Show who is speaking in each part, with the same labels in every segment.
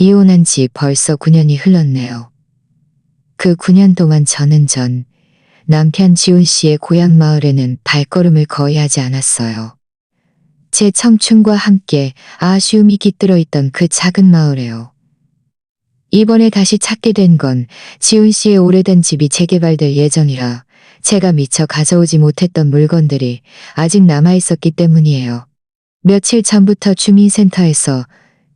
Speaker 1: 이혼한 지 벌써 9년이 흘렀네요. 그 9년 동안 저는 남편 지훈 씨의 고향 마을에는 발걸음을 거의 하지 않았어요. 제 청춘과 함께 아쉬움이 깃들어 있던 그 작은 마을에요. 이번에 다시 찾게 된 건 지훈 씨의 오래된 집이 재개발될 예정이라 제가 미처 가져오지 못했던 물건들이 아직 남아있었기 때문이에요. 며칠 전부터 주민센터에서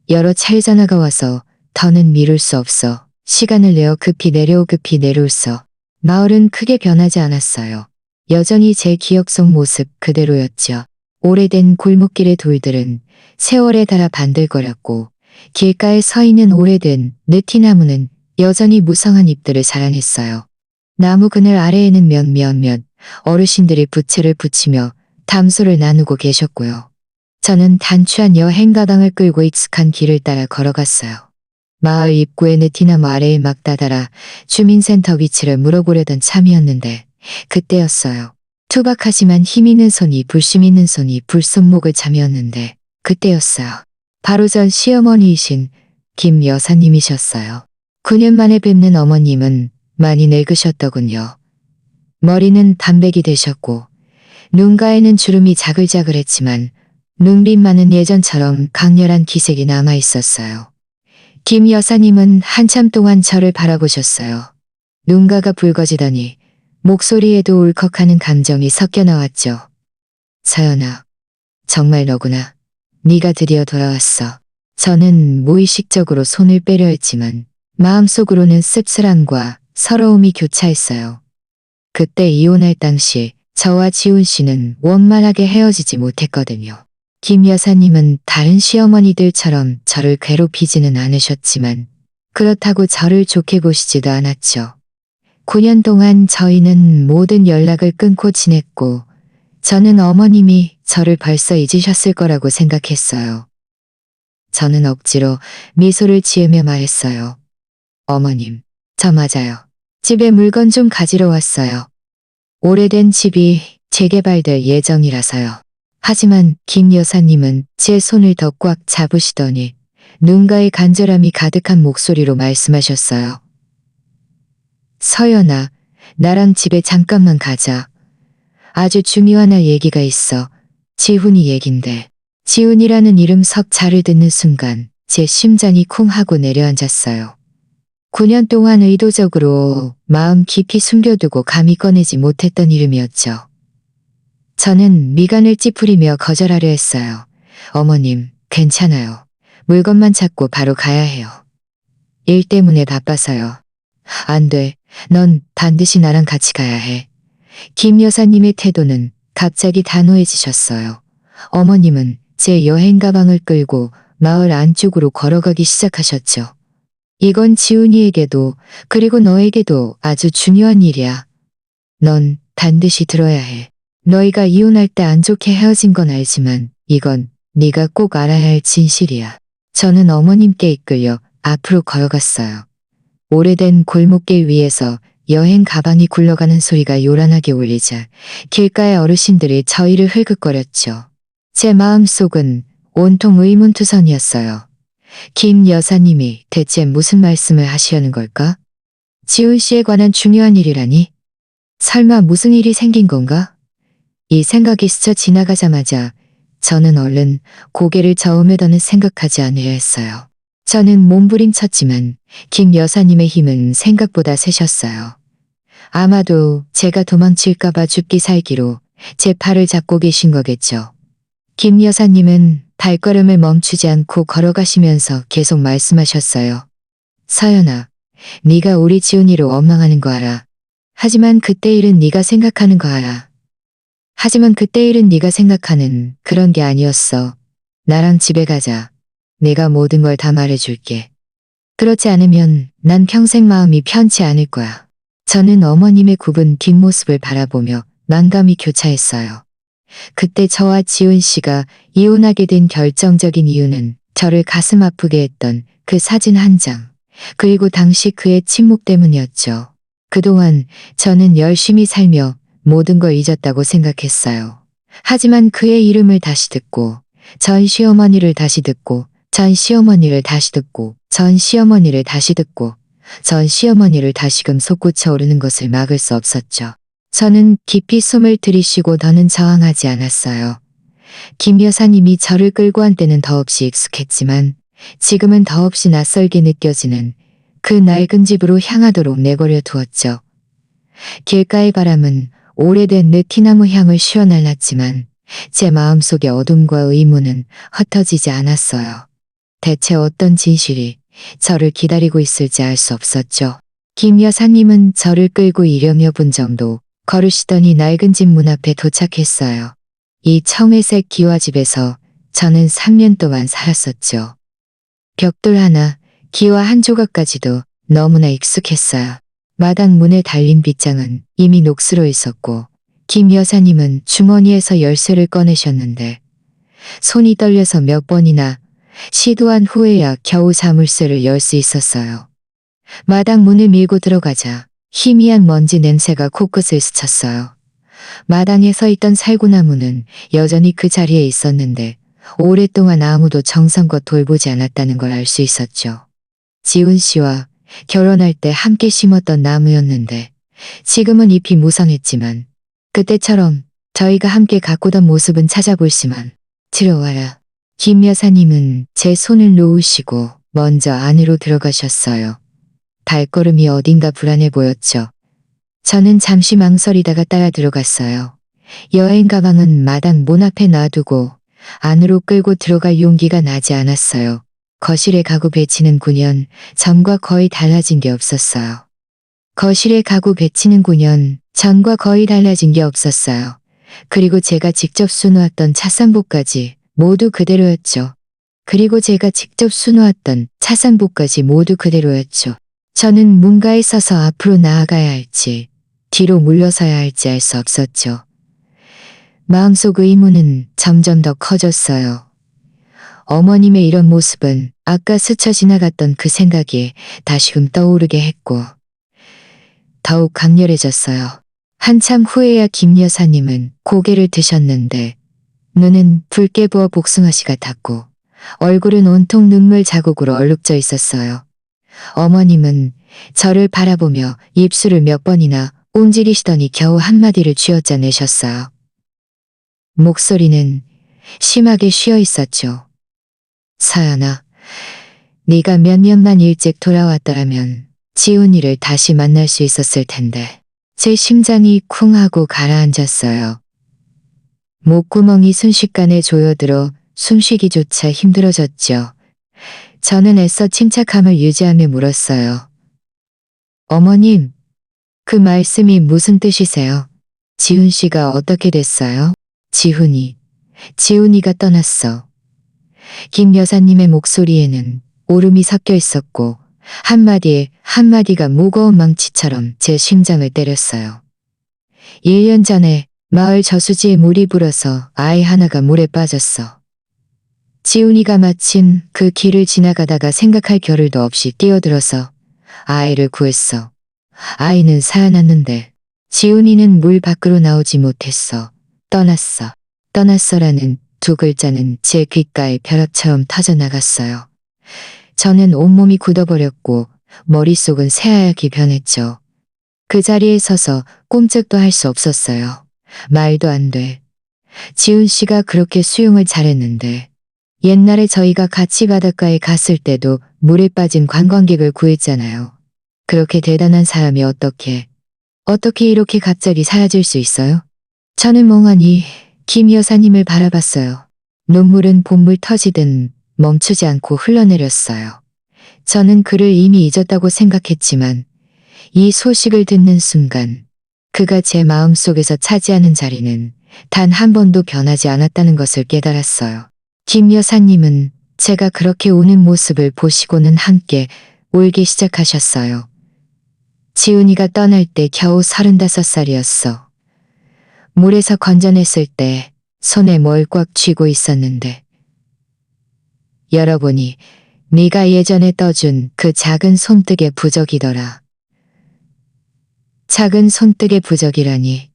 Speaker 1: 여러 차례 전화가 와서 더는 미룰 수 없어 시간을 내어 급히 내려올서 마을은 크게 변하지 않았어요. 여전히 제 기억 속 모습 그대로였죠. 오래된 골목길의 돌들은 세월에 닳아 반들거렸고 길가에 서 있는 오래된 느티나무는 여전히 무성한 잎들을 자라냈어요. 나무 그늘 아래에는 몇몇 어르신들이 부채를 붙이며 담소를 나누고 계셨고요. 저는 단추한 여행 가방을 끌고 익숙한 길을 따라 걸어갔어요. 마을 입구의 느티나무 아래에 막 다다라 주민센터 위치를 물어보려던 참이었는데 그때였어요. 투박하지만 힘있는 손이 불심 있는 손이 불손목을 잠이었는데 그때였어요. 바로 전 시어머니이신 김 여사님이셨어요. 9년 만에 뵙는 어머님은 많이 늙으셨더군요. 머리는 단백이 되셨고 눈가에는 주름이 자글자글했지만 눈빛만은 예전처럼 강렬한 기색이 남아있었어요. 김 여사님은 한참 동안 저를 바라보셨어요. 눈가가 붉어지더니 목소리에도 울컥하는 감정이 섞여 나왔죠. 서연아, 정말 너구나. 네가 드디어 돌아왔어. 저는 무의식적으로 손을 빼려 했지만 마음속으로는 씁쓸함과 서러움이 교차했어요. 그때 이혼할 당시 저와 지훈 씨는 원만하게 헤어지지 못했거든요. 김 여사님은 다른 시어머니들처럼 저를 괴롭히지는 않으셨지만 그렇다고 저를 좋게 보시지도 않았죠. 9년 동안 저희는 모든 연락을 끊고 지냈고 저는 어머님이 저를 벌써 잊으셨을 거라고 생각했어요. 저는 억지로 미소를 지으며 말했어요. 어머님, 저 맞아요. 집에 물건 좀 가지러 왔어요. 오래된 집이 재개발될 예정이라서요. 하지만 김 여사님은 제 손을 더 꽉 잡으시더니 눈가에 간절함이 가득한 목소리로 말씀하셨어요. 서연아, 나랑 집에 잠깐만 가자. 아주 중요한 얘기가 있어. 지훈이 얘긴데. 지훈이라는 이름 석 자를 듣는 순간 제 심장이 쿵 하고 내려앉았어요. 9년 동안 의도적으로 마음 깊이 숨겨두고 감히 꺼내지 못했던 이름이었죠. 저는 미간을 찌푸리며 거절하려 했어요. 어머님, 괜찮아요. 물건만 찾고 바로 가야 해요. 일 때문에 바빠서요. 안 돼. 넌 반드시 나랑 같이 가야 해. 김 여사님의 태도는 갑자기 단호해지셨어요. 어머님은 제 여행 가방을 끌고 마을 안쪽으로 걸어가기 시작하셨죠. 이건 지훈이에게도 그리고 너에게도 아주 중요한 일이야. 넌 반드시 들어야 해. 너희가 이혼할 때 안 좋게 헤어진 건 알지만 이건 네가 꼭 알아야 할 진실이야. 저는 어머님께 이끌려 앞으로 걸어갔어요. 오래된 골목길 위에서 여행 가방이 굴러가는 소리가 요란하게 울리자 길가의 어르신들이 저희를 흘긋거렸죠. 제 마음속은 온통 의문투성이었어요. 김 여사님이 대체 무슨 말씀을 하시려는 걸까? 지훈 씨에 관한 중요한 일이라니? 설마 무슨 일이 생긴 건가? 이 생각이 스쳐 지나가자마자 저는 얼른 고개를 저으며 더는 생각하지 않으려 했어요. 저는 몸부림쳤지만 김 여사님의 힘은 생각보다 세셨어요. 아마도 제가 도망칠까봐 죽기 살기로 제 팔을 잡고 계신 거겠죠. 김 여사님은 발걸음을 멈추지 않고 걸어가시면서 계속 말씀하셨어요. 서연아, 네가 우리 지훈이로 원망하는 거 알아. 하지만 그때 일은 네가 생각하는 거 알아. 하지만 그때 일은 네가 생각하는 그런 게 아니었어. 나랑 집에 가자. 내가 모든 걸 다 말해줄게. 그렇지 않으면 난 평생 마음이 편치 않을 거야. 저는 어머님의 굽은 뒷모습을 바라보며 난감히 교차했어요. 그때 저와 지훈 씨가 이혼하게 된 결정적인 이유는 저를 가슴 아프게 했던 그 사진 한 장, 그리고 당시 그의 침묵 때문이었죠. 그동안 저는 열심히 살며 모든 걸 잊었다고 생각했어요. 하지만 그의 이름을 다시 듣고 전 시어머니를 다시 듣고 전 시어머니를 다시 듣고 전 시어머니를 다시 듣고 전 시어머니를 다시금 솟구쳐 오르는 것을 막을 수 없었죠. 저는 깊이 숨을 들이쉬고 더는 저항하지 않았어요. 김 여사님이 저를 끌고 한 때는 더없이 익숙했지만 지금은 더없이 낯설게 느껴지는 그 낡은 집으로 향하도록 내버려 두었죠. 길가의 바람은 오래된 느티나무 향을 휘어날랐지만 제 마음속의 어둠과 의문은 흩어지지 않았어요. 대체 어떤 진실이 저를 기다리고 있을지 알 수 없었죠. 김 여사님은 저를 끌고 1여여 분 정도 걸으시더니 낡은 집 문 앞에 도착했어요. 이 청회색 기와집에서 저는 3년 동안 살았었죠. 벽돌 하나, 기와 한 조각까지도 너무나 익숙했어요. 마당 문에 달린 빗장은 이미 녹슬어 있었고 김 여사님은 주머니에서 열쇠를 꺼내셨는데 손이 떨려서 몇 번이나 시도한 후에야 겨우 자물쇠를 열 수 있었어요. 마당 문을 밀고 들어가자 희미한 먼지 냄새가 코끝을 스쳤어요. 마당에 서 있던 살구나무는 여전히 그 자리에 있었는데 오랫동안 아무도 정성껏 돌보지 않았다는 걸 알 수 있었죠. 지훈 씨와 결혼할 때 함께 심었던 나무였는데 지금은 잎이 무성했지만 그때처럼 저희가 함께 가꾸던 모습은 찾아볼 수만. 들어와라. 김 여사님은 제 손을 놓으시고 먼저 안으로 들어가셨어요. 발걸음이 어딘가 불안해 보였죠. 저는 잠시 망설이다가 따라 들어갔어요. 여행 가방은 마당 문 앞에 놔두고 안으로 끌고 들어갈 용기가 나지 않았어요. 거실에 가구 배치는 9년 전과 거의 달라진 게 없었어요. 거실에 가구 배치는 9년 전과 거의 달라진 게 없었어요. 그리고 제가 직접 수놓았던 차상복까지 모두 그대로였죠. 그리고 제가 직접 수놓았던 차상복까지 모두 그대로였죠. 저는 문가에 서서 앞으로 나아가야 할지 뒤로 물러서야 할지 알 수 없었죠. 마음속 의문은 점점 더 커졌어요. 어머님의 이런 모습은 아까 스쳐 지나갔던 그 생각이 다시금 떠오르게 했고 더욱 강렬해졌어요. 한참 후에야 김 여사님은 고개를 드셨는데 눈은 붉게 부어 복숭아씨 같았고 얼굴은 온통 눈물 자국으로 얼룩져 있었어요. 어머님은 저를 바라보며 입술을 몇 번이나 움직이시더니 겨우 한마디를 쥐어짜내셨어요. 목소리는 심하게 쉬어 있었죠. 서연아, 네가 몇 년만 일찍 돌아왔더라면 지훈이를 다시 만날 수 있었을 텐데. 제 심장이 쿵 하고 가라앉았어요. 목구멍이 순식간에 조여들어 숨쉬기조차 힘들어졌죠. 저는 애써 침착함을 유지하며 물었어요. 어머님, 그 말씀이 무슨 뜻이세요? 지훈 씨가 어떻게 됐어요? 지훈이가 떠났어. 김 여사님의 목소리에는 울음이 섞여 있었고 한마디가 무거운 망치처럼 제 심장을 때렸어요. 1년 전에 마을 저수지에 물이 불어서 아이 하나가 물에 빠졌어. 지훈이가 마침 그 길을 지나가다가 생각할 겨를도 없이 뛰어들어서 아이를 구했어. 아이는 살아났는데 지훈이는 물 밖으로 나오지 못했어. 떠났어. 떠났어라는 두 글자는 제 귓가에 벼락처럼 터져나갔어요. 저는 온몸이 굳어버렸고 머릿속은 새하얗게 변했죠. 그 자리에 서서 꼼짝도 할 수 없었어요. 말도 안 돼. 지훈 씨가 그렇게 수영을 잘했는데 옛날에 저희가 같이 바닷가에 갔을 때도 물에 빠진 관광객을 구했잖아요. 그렇게 대단한 사람이 어떻게 이렇게 갑자기 사라질 수 있어요? 저는 멍하니 김 여사님을 바라봤어요. 눈물은 봇물 터지듯 멈추지 않고 흘러내렸어요. 저는 그를 이미 잊었다고 생각했지만 이 소식을 듣는 순간 그가 제 마음속에서 차지하는 자리는 단 한 번도 변하지 않았다는 것을 깨달았어요. 김 여사님은 제가 그렇게 우는 모습을 보시고는 함께 울기 시작하셨어요. 지훈이가 떠날 때 겨우 35살이었어. 물에서 건져냈을 때 손에 뭘 꽉 쥐고 있었는데 열어보니 네가 예전에 떠준 그 작은 손뜨개 부적이더라. 작은 손뜨개 부적이라니.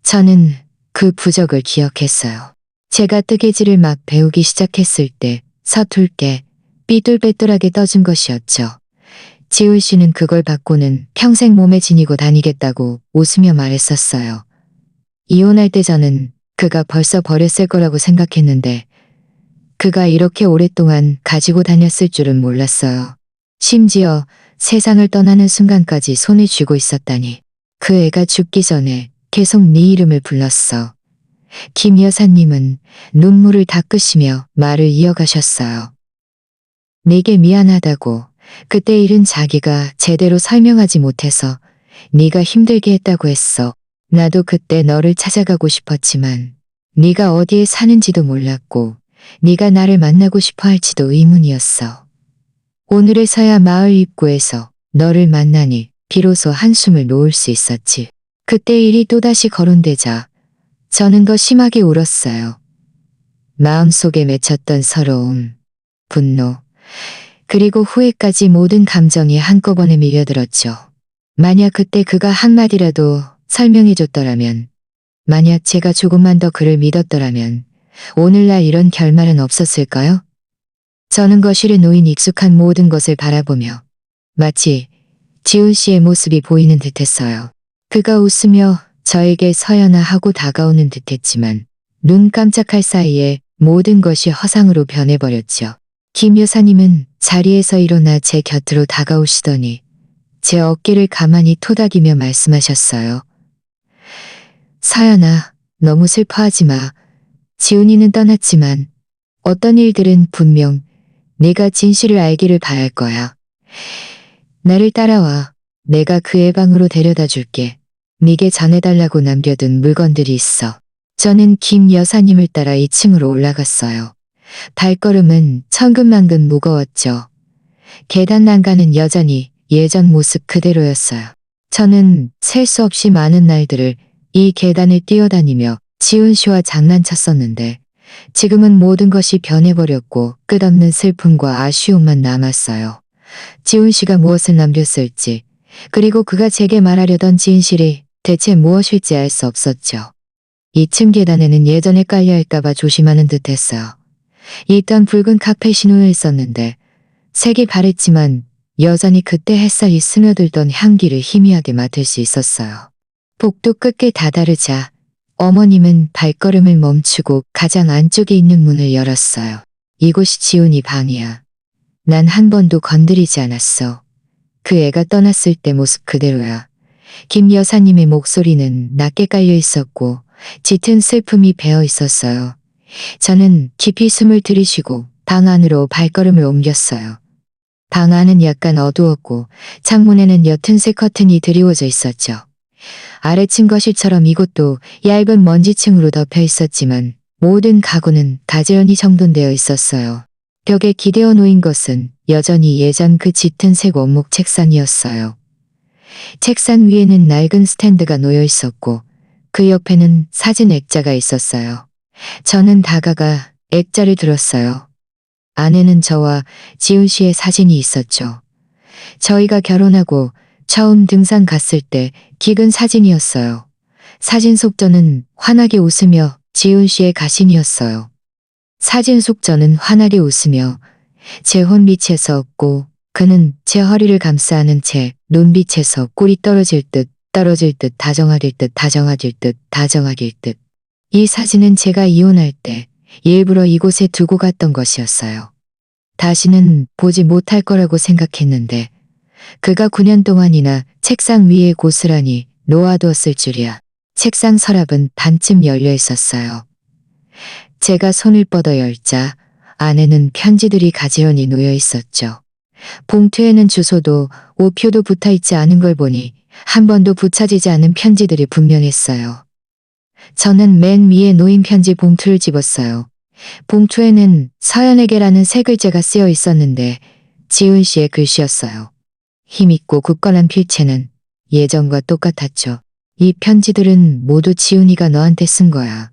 Speaker 1: 저는 그 부적을 기억했어요. 제가 뜨개질을 막 배우기 시작했을 때 서툴게 삐뚤빼뚤하게 떠준 것이었죠. 지훈 씨는 그걸 받고는 평생 몸에 지니고 다니겠다고 웃으며 말했었어요. 이혼할 때 저는 그가 벌써 버렸을 거라고 생각했는데 그가 이렇게 오랫동안 가지고 다녔을 줄은 몰랐어요. 심지어 세상을 떠나는 순간까지 손을 쥐고 있었다니. 그 애가 죽기 전에 계속 네 이름을 불렀어. 김 여사님은 눈물을 닦으시며 말을 이어가셨어요. 내게 미안하다고. 그때 일은 자기가 제대로 설명하지 못해서 네가 힘들게 했다고 했어. 나도 그때 너를 찾아가고 싶었지만 네가 어디에 사는지도 몰랐고 네가 나를 만나고 싶어 할지도 의문이었어. 오늘에서야 마을 입구에서 너를 만나니 비로소 한숨을 놓을 수 있었지. 그때 일이 또다시 거론되자 저는 더 심하게 울었어요. 마음속에 맺혔던 서러움, 분노, 그리고 후회까지 모든 감정이 한꺼번에 밀려들었죠. 만약 그때 그가 한마디라도 설명해줬더라면, 만약 제가 조금만 더 그를 믿었더라면 오늘날 이런 결말은 없었을까요? 저는 거실에 놓인 익숙한 모든 것을 바라보며 마치 지훈 씨의 모습이 보이는 듯했어요. 그가 웃으며 저에게 서연아 하고 다가오는 듯했지만 눈 깜짝할 사이에 모든 것이 허상으로 변해버렸죠. 김 여사님은 자리에서 일어나 제 곁으로 다가오시더니 제 어깨를 가만히 토닥이며 말씀하셨어요. 서연아, 너무 슬퍼하지 마. 지훈이는 떠났지만 어떤 일들은 분명 네가 진실을 알기를 바랄 거야. 나를 따라와. 내가 그의 방으로 데려다 줄게. 네게 전해달라고 남겨둔 물건들이 있어. 저는 김 여사님을 따라 2층으로 올라갔어요. 발걸음은 천근만근 무거웠죠. 계단 난간은 여전히 예전 모습 그대로였어요. 저는 셀 수 없이 많은 날들을 이 계단을 뛰어다니며 지훈 씨와 장난쳤었는데 지금은 모든 것이 변해버렸고 끝없는 슬픔과 아쉬움만 남았어요. 지훈 씨가 무엇을 남겼을지, 그리고 그가 제게 말하려던 진실이 대체 무엇일지 알 수 없었죠. 2층 계단에는 예전에 깔려있까봐 조심하는 듯했어요. 있던 붉은 카펫이 놓여 있었는데 색이 바랬지만 여전히 그때 햇살이 스며들던 향기를 희미하게 맡을 수 있었어요. 복도 끝에 다다르자 어머님은 발걸음을 멈추고 가장 안쪽에 있는 문을 열었어요. 이곳이 지훈이 방이야. 난 한 번도 건드리지 않았어. 그 애가 떠났을 때 모습 그대로야. 김 여사님의 목소리는 낮게 깔려 있었고 짙은 슬픔이 배어 있었어요. 저는 깊이 숨을 들이쉬고 방 안으로 발걸음을 옮겼어요. 방 안은 약간 어두웠고 창문에는 옅은 새 커튼이 드리워져 있었죠. 아래층 거실처럼 이곳도 얇은 먼지층으로 덮여 있었지만 모든 가구는 가지런히 정돈되어 있었어요. 벽에 기대어 놓인 것은 여전히 예전 그 짙은 색 원목 책상이었어요. 책상 위에는 낡은 스탠드가 놓여 있었고 그 옆에는 사진 액자가 있었어요. 저는 다가가 액자를 들었어요. 안에는 저와 지훈 씨의 사진이 있었죠. 저희가 결혼하고 처음 등산 갔을 때 찍은 사진이었어요. 사진 속 저는 환하게 웃으며 지훈 씨의 가신이었어요. 사진 속 저는 환하게 웃으며 제 혼빛에서 웃고 그는 제 허리를 감싸 안은 채 눈빛에서 꿀이 떨어질 듯 다정하길 듯. 이 사진은 제가 이혼할 때 일부러 이곳에 두고 갔던 것이었어요. 다시는 보지 못할 거라고 생각했는데 그가 9년 동안이나 책상 위에 고스란히 놓아두었을 줄이야. 책상 서랍은 반쯤 열려 있었어요. 제가 손을 뻗어 열자 안에는 편지들이 가지런히 놓여 있었죠. 봉투에는 주소도 우표도 붙어 있지 않은 걸 보니 한 번도 붙여지지 않은 편지들이 분명했어요. 저는 맨 위에 놓인 편지 봉투를 집었어요. 봉투에는 서연에게라는 세 글자가 쓰여 있었는데 지훈 씨의 글씨였어요. 힘있고 굳건한 필체는 예전과 똑같았죠. 이 편지들은 모두 지훈이가 너한테 쓴 거야.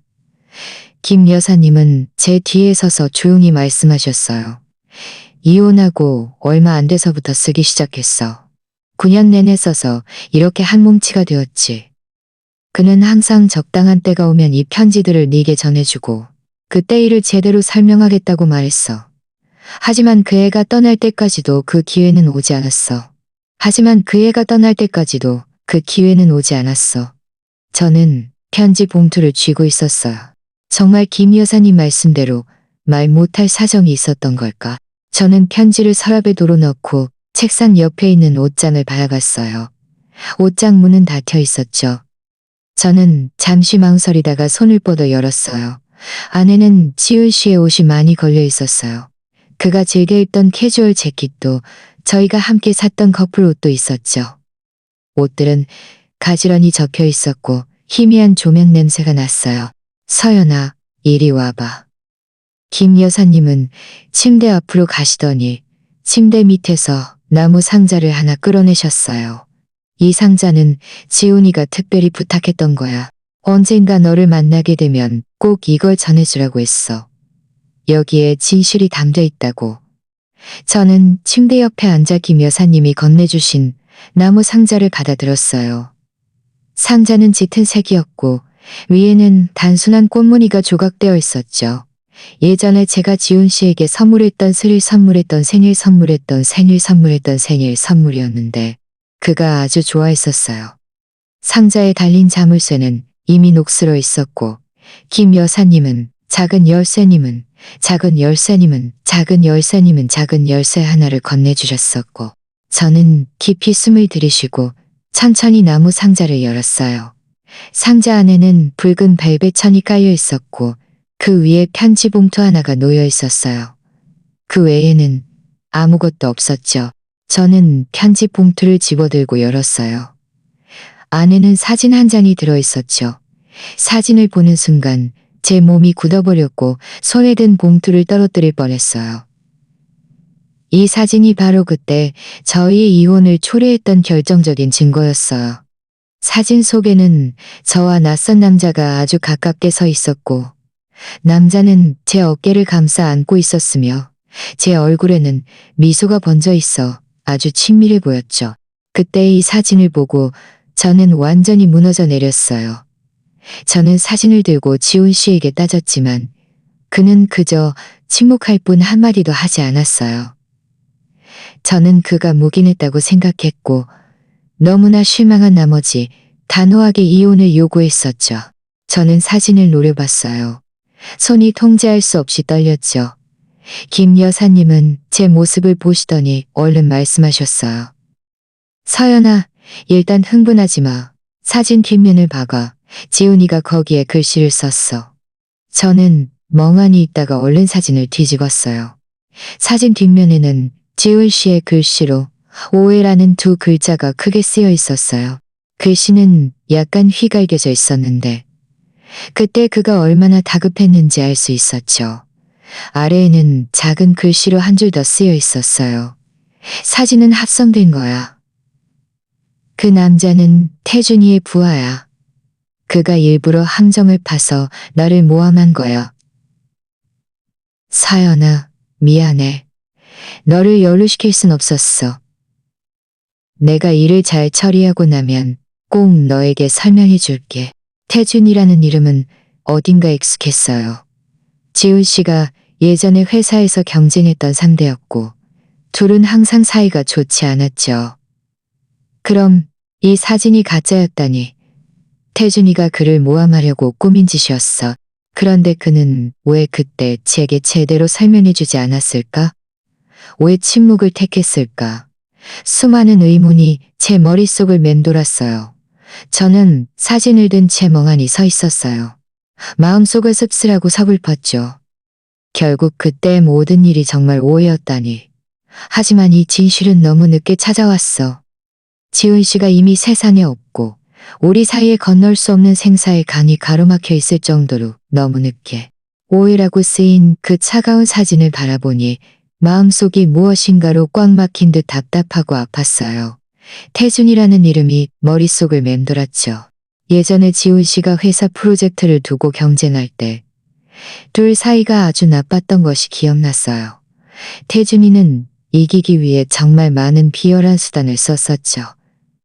Speaker 1: 김 여사님은 제 뒤에 서서 조용히 말씀하셨어요. 이혼하고 얼마 안 돼서부터 쓰기 시작했어. 9년 내내 써서 이렇게 한 뭉치가 되었지. 그는 항상 적당한 때가 오면 이 편지들을 네게 전해주고 그때 일을 제대로 설명하겠다고 말했어. 하지만 그 애가 떠날 때까지도 그 기회는 오지 않았어. 저는 편지 봉투를 쥐고 있었어요. 정말 김 여사님 말씀대로 말 못할 사정이 있었던 걸까? 저는 편지를 서랍에 도로 넣고 책상 옆에 있는 옷장을 바라봤어요. 옷장 문은 닫혀 있었죠. 저는 잠시 망설이다가 손을 뻗어 열었어요. 안에는 지훈 씨의 옷이 많이 걸려 있었어요. 그가 즐겨 입던 캐주얼 재킷도 저희가 함께 샀던 커플 옷도 있었죠. 옷들은 가지런히 적혀 있었고 희미한 조명 냄새가 났어요. 서연아, 이리 와봐. 김 여사님은 침대 앞으로 가시더니 침대 밑에서 나무 상자를 하나 끌어내셨어요. 이 상자는 지훈이가 특별히 부탁했던 거야. 언젠가 너를 만나게 되면 꼭 이걸 전해주라고 했어. 여기에 진실이 담겨 있다고. 저는 침대 옆에 앉아 김 여사님이 건네주신 나무 상자를 받아들었어요. 상자는 짙은 색이었고 위에는 단순한 꽃무늬가 조각되어 있었죠. 예전에 제가 지훈 씨에게 선물했던 생일 선물이었는데 그가 아주 좋아했었어요. 상자에 달린 자물쇠는 이미 녹슬어 있었고 김 여사님은 작은 열쇠 하나를 건네주셨었고 저는 깊이 숨을 들이쉬고 천천히 나무 상자를 열었어요. 상자 안에는 붉은 벨벳 천이 깔려 있었고 그 위에 편지 봉투 하나가 놓여 있었어요. 그 외에는 아무것도 없었죠. 저는 편지 봉투를 집어들고 열었어요. 안에는 사진 한 장이 들어 있었죠. 사진을 보는 순간 제 몸이 굳어버렸고 손에 든 봉투를 떨어뜨릴 뻔했어요. 이 사진이 바로 그때 저희의 이혼을 초래했던 결정적인 증거였어요. 사진 속에는 저와 낯선 남자가 아주 가깝게 서 있었고 남자는 제 어깨를 감싸 안고 있었으며 제 얼굴에는 미소가 번져 있어 아주 친밀해 보였죠. 그때 이 사진을 보고 저는 완전히 무너져 내렸어요. 저는 사진을 들고 지훈 씨에게 따졌지만 그는 그저 침묵할 뿐 한마디도 하지 않았어요. 저는 그가 묵인했다고 생각했고 너무나 실망한 나머지 단호하게 이혼을 요구했었죠. 저는 사진을 노려봤어요. 손이 통제할 수 없이 떨렸죠. 김 여사님은 제 모습을 보시더니 얼른 말씀하셨어요. 서연아, 일단 흥분하지 마. 사진 뒷면을 봐가. 지훈이가 거기에 글씨를 썼어. 저는 멍하니 있다가 얼른 사진을 뒤집었어요. 사진 뒷면에는 지훈 씨의 글씨로 오해라는 두 글자가 크게 쓰여 있었어요. 글씨는 약간 휘갈겨져 있었는데 그때 그가 얼마나 다급했는지 알 수 있었죠. 아래에는 작은 글씨로 한 줄 더 쓰여 있었어요. 사진은 합성된 거야. 그 남자는 태준이의 부하야. 그가 일부러 함정을 파서 너를 모함한 거야. 서연아, 미안해. 너를 연루시킬 순 없었어. 내가 일을 잘 처리하고 나면 꼭 너에게 설명해 줄게. 태준이라는 이름은 어딘가 익숙했어요. 지훈 씨가 예전에 회사에서 경쟁했던 상대였고 둘은 항상 사이가 좋지 않았죠. 그럼 이 사진이 가짜였다니. 태준이가 그를 모함하려고 꾸민 짓이었어. 그런데 그는 왜 그때 제게 제대로 설명해주지 않았을까? 왜 침묵을 택했을까? 수많은 의문이 제 머릿속을 맴돌았어요. 저는 사진을 든 채 멍하니 서 있었어요. 마음속을 씁쓸하고 서글펐죠. 결국 그때 모든 일이 정말 오해였다니. 하지만 이 진실은 너무 늦게 찾아왔어. 지훈 씨가 이미 세상에 없고 우리 사이에 건널 수 없는 생사의 간이 가로막혀 있을 정도로 너무 늦게. 오해라고 쓰인 그 차가운 사진을 바라보니 마음속이 무엇인가로 꽉 막힌 듯 답답하고 아팠어요. 태준이라는 이름이 머릿속을 맴돌았죠. 예전에 지훈 씨가 회사 프로젝트를 두고 경쟁할 때 둘 사이가 아주 나빴던 것이 기억났어요. 태준이는 이기기 위해 정말 많은 비열한 수단을 썼었죠.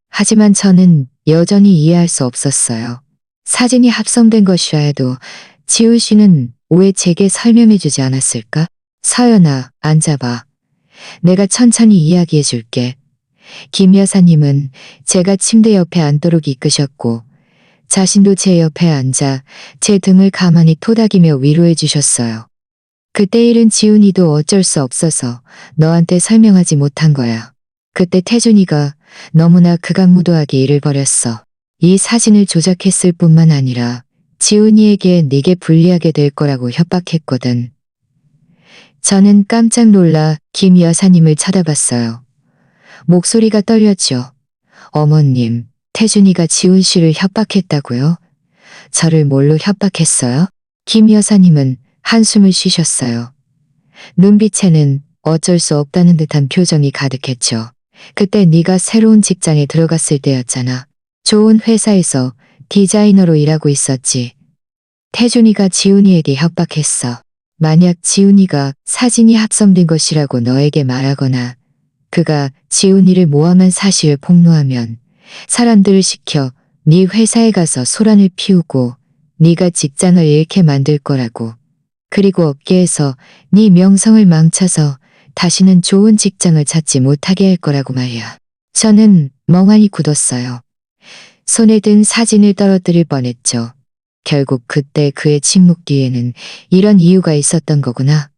Speaker 1: 하지만 저는 여전히 이해할 수 없었어요. 사진이 합성된 것이라 해도 지훈 씨는 왜 제게 설명해주지 않았을까? 서연아, 앉아봐. 내가 천천히 이야기해 줄게. 김 여사님은 제가 침대 옆에 앉도록 이끄셨고 자신도 제 옆에 앉아 제 등을 가만히 토닥이며 위로해 주셨어요. 그때 일은 지훈이도 어쩔 수 없어서 너한테 설명하지 못한 거야. 그때 태준이가 너무나 극악무도하게 일을 벌였어. 이 사진을 조작했을 뿐만 아니라 지훈이에게 네게 불리하게 될 거라고 협박했거든. 저는 깜짝 놀라 김 여사님을 쳐다봤어요. 목소리가 떨렸죠. 어머님, 태준이가 지훈 씨를 협박했다고요? 저를 뭘로 협박했어요? 김 여사님은 한숨을 쉬셨어요. 눈빛에는 어쩔 수 없다는 듯한 표정이 가득했죠. 그때 네가 새로운 직장에 들어갔을 때였잖아. 좋은 회사에서 디자이너로 일하고 있었지. 태준이가 지훈이에게 협박했어. 만약 지훈이가 사진이 합성된 것이라고 너에게 말하거나 그가 지훈이를 모함한 사실을 폭로하면 사람들을 시켜 네 회사에 가서 소란을 피우고 네가 직장을 잃게 만들 거라고. 그리고 업계에서 네 명성을 망쳐서 다시는 좋은 직장을 찾지 못하게 할 거라고 말이야. 저는 멍하니 굳었어요. 손에 든 사진을 떨어뜨릴 뻔했죠. 결국 그때 그의 침묵 뒤에는 이런 이유가 있었던 거구나.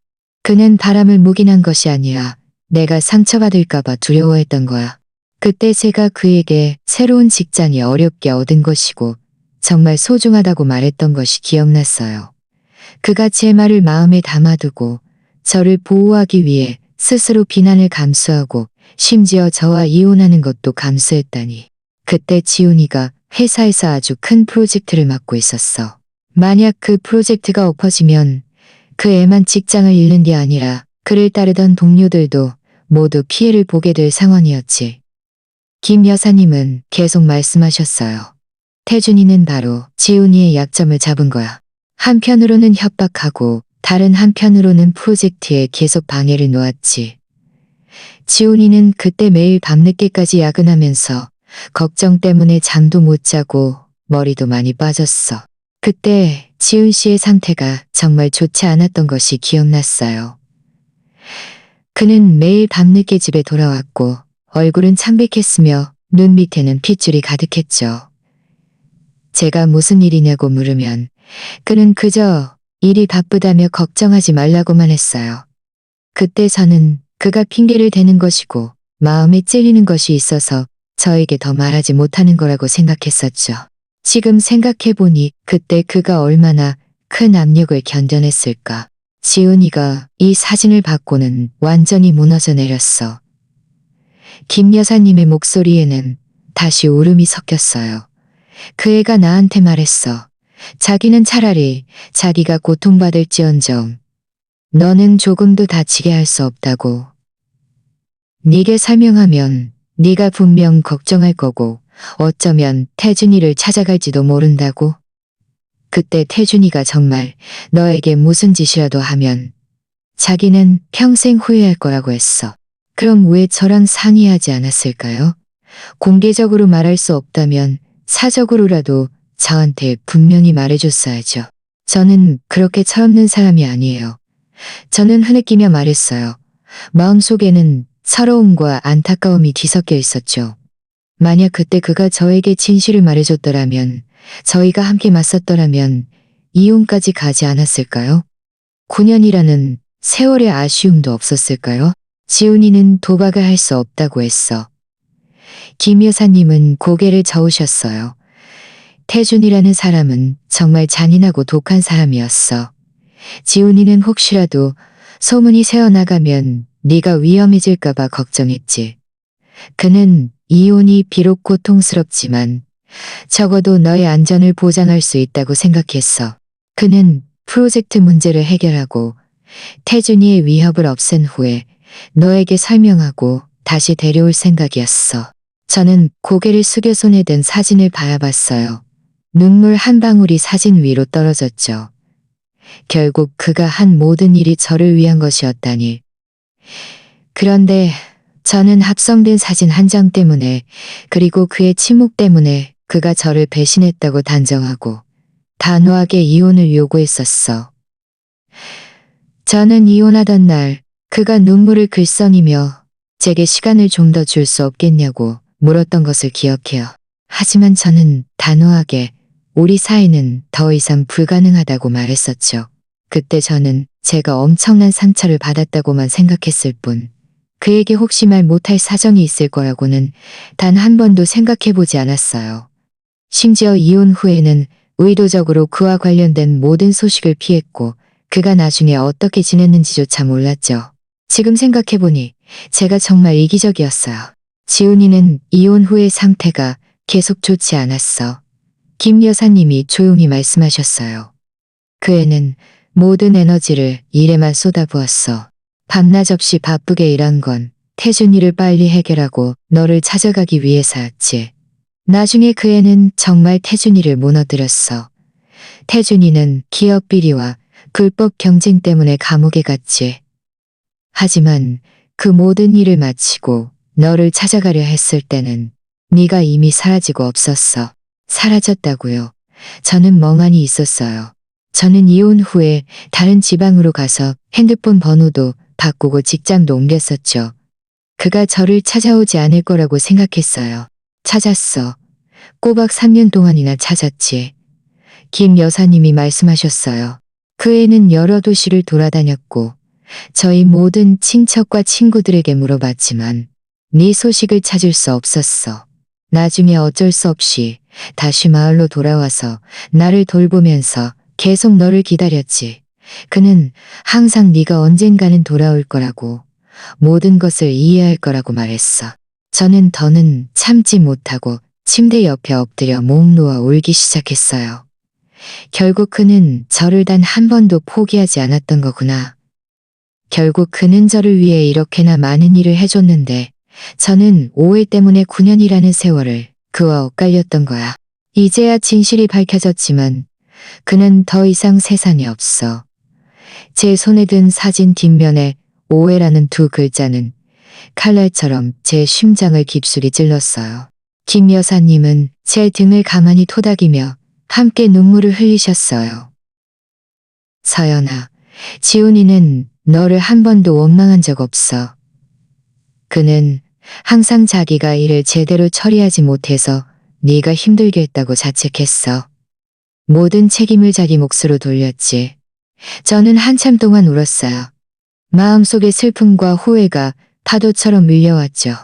Speaker 1: 그는 바람을 묵인한 것이 아니라 내가 상처받을까봐 두려워했던 거야. 그때 제가 그에게 새로운 직장이 어렵게 얻은 것이고 정말 소중하다고 말했던 것이 기억났어요. 그가 제 말을 마음에 담아두고 저를 보호하기 위해 스스로 비난을 감수하고 심지어 저와 이혼하는 것도 감수했다니. 그때 지훈이가 회사에서 아주 큰 프로젝트를 맡고 있었어. 만약 그 프로젝트가 엎어지면 그 애만 직장을 잃는 게 아니라 그를 따르던 동료들도 모두 피해를 보게 될 상황이었지. 김 여사님은 계속 말씀하셨어요. 태준이는 바로 지훈이의 약점을 잡은 거야. 한편으로는 협박하고 다른 한편으로는 프로젝트에 계속 방해를 놓았지. 지훈이는 그때 매일 밤늦게까지 야근하면서 걱정 때문에 잠도 못 자고 머리도 많이 빠졌어. 그때 지훈 씨의 상태가 정말 좋지 않았던 것이 기억났어요. 그는 매일 밤늦게 집에 돌아왔고 얼굴은 창백했으며 눈 밑에는 핏줄이 가득했죠. 제가 무슨 일이냐고 물으면 그는 그저 일이 바쁘다며 걱정하지 말라고만 했어요. 그때 저는 그가 핑계를 대는 것이고 마음에 찔리는 것이 있어서 저에게 더 말하지 못하는 거라고 생각했었죠. 지금 생각해보니 그때 그가 얼마나 큰 압력을 견뎌냈을까. 지훈이가 이 사진을 받고는 완전히 무너져 내렸어. 김 여사님의 목소리에는 다시 울음이 섞였어요. 그 애가 나한테 말했어. 자기는 차라리 자기가 고통받을지언정 너는 조금도 다치게 할 수 없다고. 네게 설명하면 네가 분명 걱정할 거고 어쩌면 태준이를 찾아갈지도 모른다고. 그때 태준이가 정말 너에게 무슨 짓이라도 하면 자기는 평생 후회할 거라고 했어. 그럼 왜 저랑 상의하지 않았을까요? 공개적으로 말할 수 없다면 사적으로라도 저한테 분명히 말해줬어야죠. 저는 그렇게 철없는 사람이 아니에요. 저는 흐느끼며 말했어요. 마음속에는 서러움과 안타까움이 뒤섞여 있었죠. 만약 그때 그가 저에게 진실을 말해줬더라면, 저희가 함께 맞섰더라면 이혼까지 가지 않았을까요? 9년이라는 세월의 아쉬움도 없었을까요? 지훈이는 도박을 할 수 없다고 했어. 김 여사님은 고개를 저으셨어요. 태준이라는 사람은 정말 잔인하고 독한 사람이었어. 지훈이는 혹시라도 소문이 새어나가면 네가 위험해질까봐 걱정했지. 그는 이혼이 비록 고통스럽지만 적어도 너의 안전을 보장할 수 있다고 생각했어. 그는 프로젝트 문제를 해결하고 태준이의 위협을 없앤 후에 너에게 설명하고 다시 데려올 생각이었어. 저는 고개를 숙여 손에 든 사진을 바라봤어요. 눈물 한 방울이 사진 위로 떨어졌죠. 결국 그가 한 모든 일이 저를 위한 것이었다니. 그런데 저는 합성된 사진 한 장 때문에 그리고 그의 침묵 때문에 그가 저를 배신했다고 단정하고 단호하게 이혼을 요구했었어. 저는 이혼하던 날 그가 눈물을 글썽이며 제게 시간을 좀 더 줄 수 없겠냐고 물었던 것을 기억해요. 하지만 저는 단호하게 우리 사이는 더 이상 불가능하다고 말했었죠. 그때 저는 제가 엄청난 상처를 받았다고만 생각했을 뿐 그에게 혹시 말 못할 사정이 있을 거라고는 단 한 번도 생각해보지 않았어요. 심지어 이혼 후에는 의도적으로 그와 관련된 모든 소식을 피했고 그가 나중에 어떻게 지냈는지조차 몰랐죠. 지금 생각해보니 제가 정말 이기적이었어요. 지훈이는 이혼 후의 상태가 계속 좋지 않았어. 김 여사님이 조용히 말씀하셨어요. 그 애는 모든 에너지를 일에만 쏟아부었어. 밤낮 없이 바쁘게 일한 건 태준이를 빨리 해결하고 너를 찾아가기 위해서였지. 나중에 그 애는 정말 태준이를 무너뜨렸어. 태준이는 기업 비리와 불법 경쟁 때문에 감옥에 갔지. 하지만 그 모든 일을 마치고 너를 찾아가려 했을 때는 네가 이미 사라지고 없었어. 사라졌다고요. 저는 멍하니 있었어요. 저는 이혼 후에 다른 지방으로 가서 핸드폰 번호도 바꾸고 직장도 옮겼었죠. 그가 저를 찾아오지 않을 거라고 생각했어요. 찾았어. 꼬박 3년 동안이나 찾았지. 김 여사님이 말씀하셨어요. 그 애는 여러 도시를 돌아다녔고 저희 모든 친척과 친구들에게 물어봤지만 네 소식을 찾을 수 없었어. 나중에 어쩔 수 없이 다시 마을로 돌아와서 나를 돌보면서 계속 너를 기다렸지. 그는 항상 네가 언젠가는 돌아올 거라고 모든 것을 이해할 거라고 말했어. 저는 더는 참지 못하고 침대 옆에 엎드려 목 놓아 울기 시작했어요. 결국 그는 저를 단 한 번도 포기하지 않았던 거구나. 결국 그는 저를 위해 이렇게나 많은 일을 해줬는데 저는 오해 때문에 9년이라는 세월을 그와 엇갈렸던 거야. 이제야 진실이 밝혀졌지만 그는 더 이상 세상에 없어. 제 손에 든 사진 뒷면에 오해라는 두 글자는 칼날처럼 제 심장을 깊숙이 찔렀어요. 김 여사님은 제 등을 가만히 토닥이며 함께 눈물을 흘리셨어요. 서연아, 지훈이는 너를 한 번도 원망한 적 없어. 그는 항상 자기가 일을 제대로 처리하지 못해서 네가 힘들게 했다고 자책했어. 모든 책임을 자기 몫으로 돌렸지. 저는 한참 동안 울었어요. 마음속의 슬픔과 후회가 파도처럼 밀려왔죠.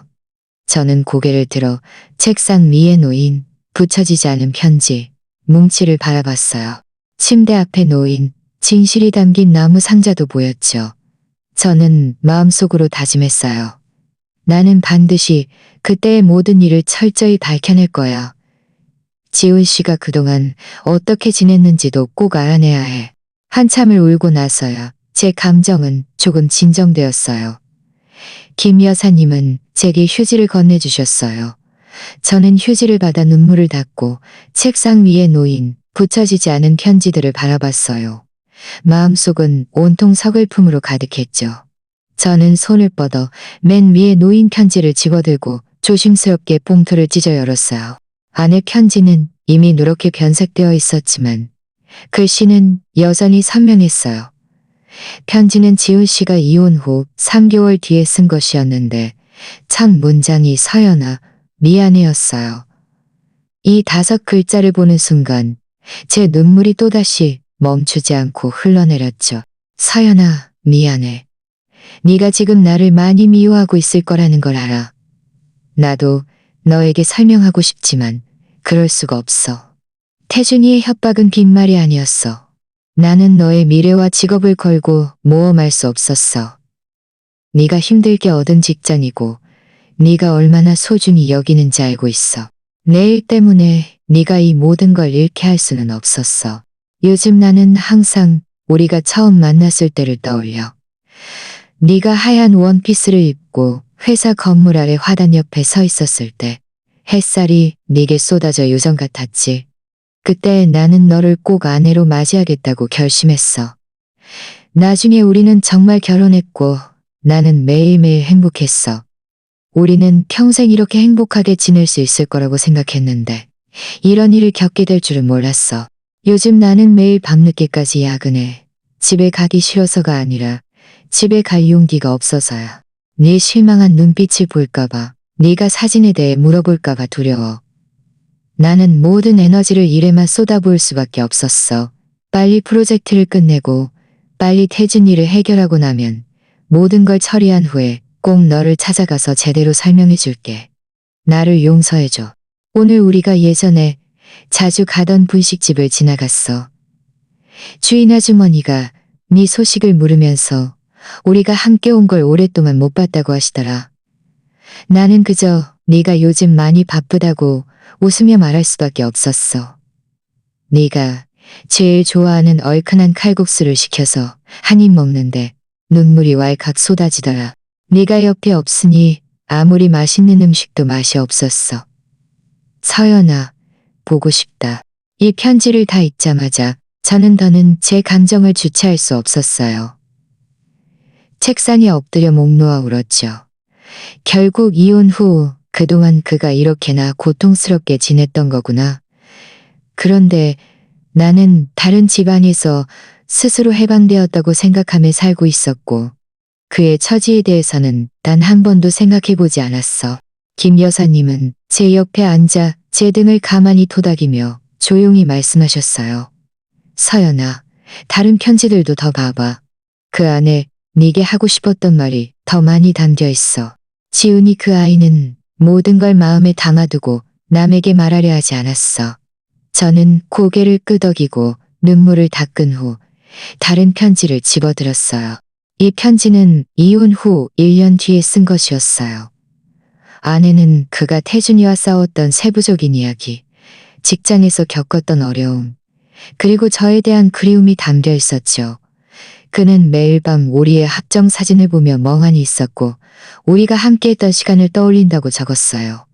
Speaker 1: 저는 고개를 들어 책상 위에 놓인 붙여지지 않은 편지, 뭉치를 바라봤어요. 침대 앞에 놓인 진실이 담긴 나무 상자도 보였죠. 저는 마음속으로 다짐했어요. 나는 반드시 그때의 모든 일을 철저히 밝혀낼 거야. 지훈 씨가 그동안 어떻게 지냈는지도 꼭 알아내야 해. 한참을 울고 나서야 제 감정은 조금 진정되었어요. 김 여사님은 제게 휴지를 건네주셨어요. 저는 휴지를 받아 눈물을 닦고 책상 위에 놓인 붙여지지 않은 편지들을 바라봤어요. 마음속은 온통 서글픔으로 가득했죠. 저는 손을 뻗어 맨 위에 놓인 편지를 집어들고 조심스럽게 봉투를 찢어 열었어요. 안에 편지는 이미 누렇게 변색되어 있었지만 글씨는 여전히 선명했어요. 편지는 지훈 씨가 이혼 후 3개월 뒤에 쓴 것이었는데 첫 문장이 서연아, 미안해였어요. 이 5글자를 보는 순간 제 눈물이 또다시 멈추지 않고 흘러내렸죠. 서연아, 미안해. 네가 지금 나를 많이 미워하고 있을 거라는 걸 알아. 나도 너에게 설명하고 싶지만 그럴 수가 없어. 태준이의 협박은 빈말이 아니었어. 나는 너의 미래와 직업을 걸고 모험할 수 없었어. 네가 힘들게 얻은 직장이고 네가 얼마나 소중히 여기는지 알고 있어. 내 일 때문에 네가 이 모든 걸 잃게 할 수는 없었어. 요즘 나는 항상 우리가 처음 만났을 때를 떠올려. 네가 하얀 원피스를 입고 회사 건물 아래 화단 옆에 서 있었을 때 햇살이 네게 쏟아져 요정 같았지. 그때 나는 너를 꼭 아내로 맞이하겠다고 결심했어. 나중에 우리는 정말 결혼했고 나는 매일매일 행복했어. 우리는 평생 이렇게 행복하게 지낼 수 있을 거라고 생각했는데 이런 일을 겪게 될 줄은 몰랐어. 요즘 나는 매일 밤늦게까지 야근해. 집에 가기 싫어서가 아니라 집에 갈 용기가 없어서야. 네 실망한 눈빛을 볼까봐, 네가 사진에 대해 물어볼까봐 두려워. 나는 모든 에너지를 일에만 쏟아부을 수밖에 없었어. 빨리 프로젝트를 끝내고 빨리 태준 일을 해결하고 나면 모든 걸 처리한 후에 꼭 너를 찾아가서 제대로 설명해 줄게. 나를 용서해줘. 오늘 우리가 예전에 자주 가던 분식집을 지나갔어. 주인 아주머니가 네 소식을 물으면서 우리가 함께 온 걸 오랫동안 못 봤다고 하시더라. 나는 그저 네가 요즘 많이 바쁘다고 웃으며 말할 수밖에 없었어. 네가 제일 좋아하는 얼큰한 칼국수를 시켜서 한 입 먹는데 눈물이 왈칵 쏟아지더라. 네가 옆에 없으니 아무리 맛있는 음식도 맛이 없었어. 서연아, 보고 싶다. 이 편지를 다 읽자마자 저는 더는 제 감정을 주체할 수 없었어요. 책상에 엎드려 목 놓아 울었죠. 결국 이혼 후 그동안 그가 이렇게나 고통스럽게 지냈던 거구나. 그런데 나는 다른 집안에서 스스로 해방되었다고 생각하며 살고 있었고 그의 처지에 대해서는 단 한 번도 생각해보지 않았어. 김 여사님은 제 옆에 앉아 제 등을 가만히 토닥이며 조용히 말씀하셨어요. 서연아, 다른 편지들도 더 봐봐. 그 안에 네게 하고 싶었던 말이 더 많이 담겨 있어. 지훈이 그 아이는 모든 걸 마음에 담아두고 남에게 말하려 하지 않았어. 저는 고개를 끄덕이고 눈물을 닦은 후 다른 편지를 집어들었어요. 이 편지는 이혼 후 1년 뒤에 쓴 것이었어요. 안에는 그가 태준이와 싸웠던 세부적인 이야기, 직장에서 겪었던 어려움, 그리고 저에 대한 그리움이 담겨 있었죠. 그는 매일 밤 우리의 합정 사진을 보며 멍하니 있었고 우리가 함께했던 시간을 떠올린다고 적었어요.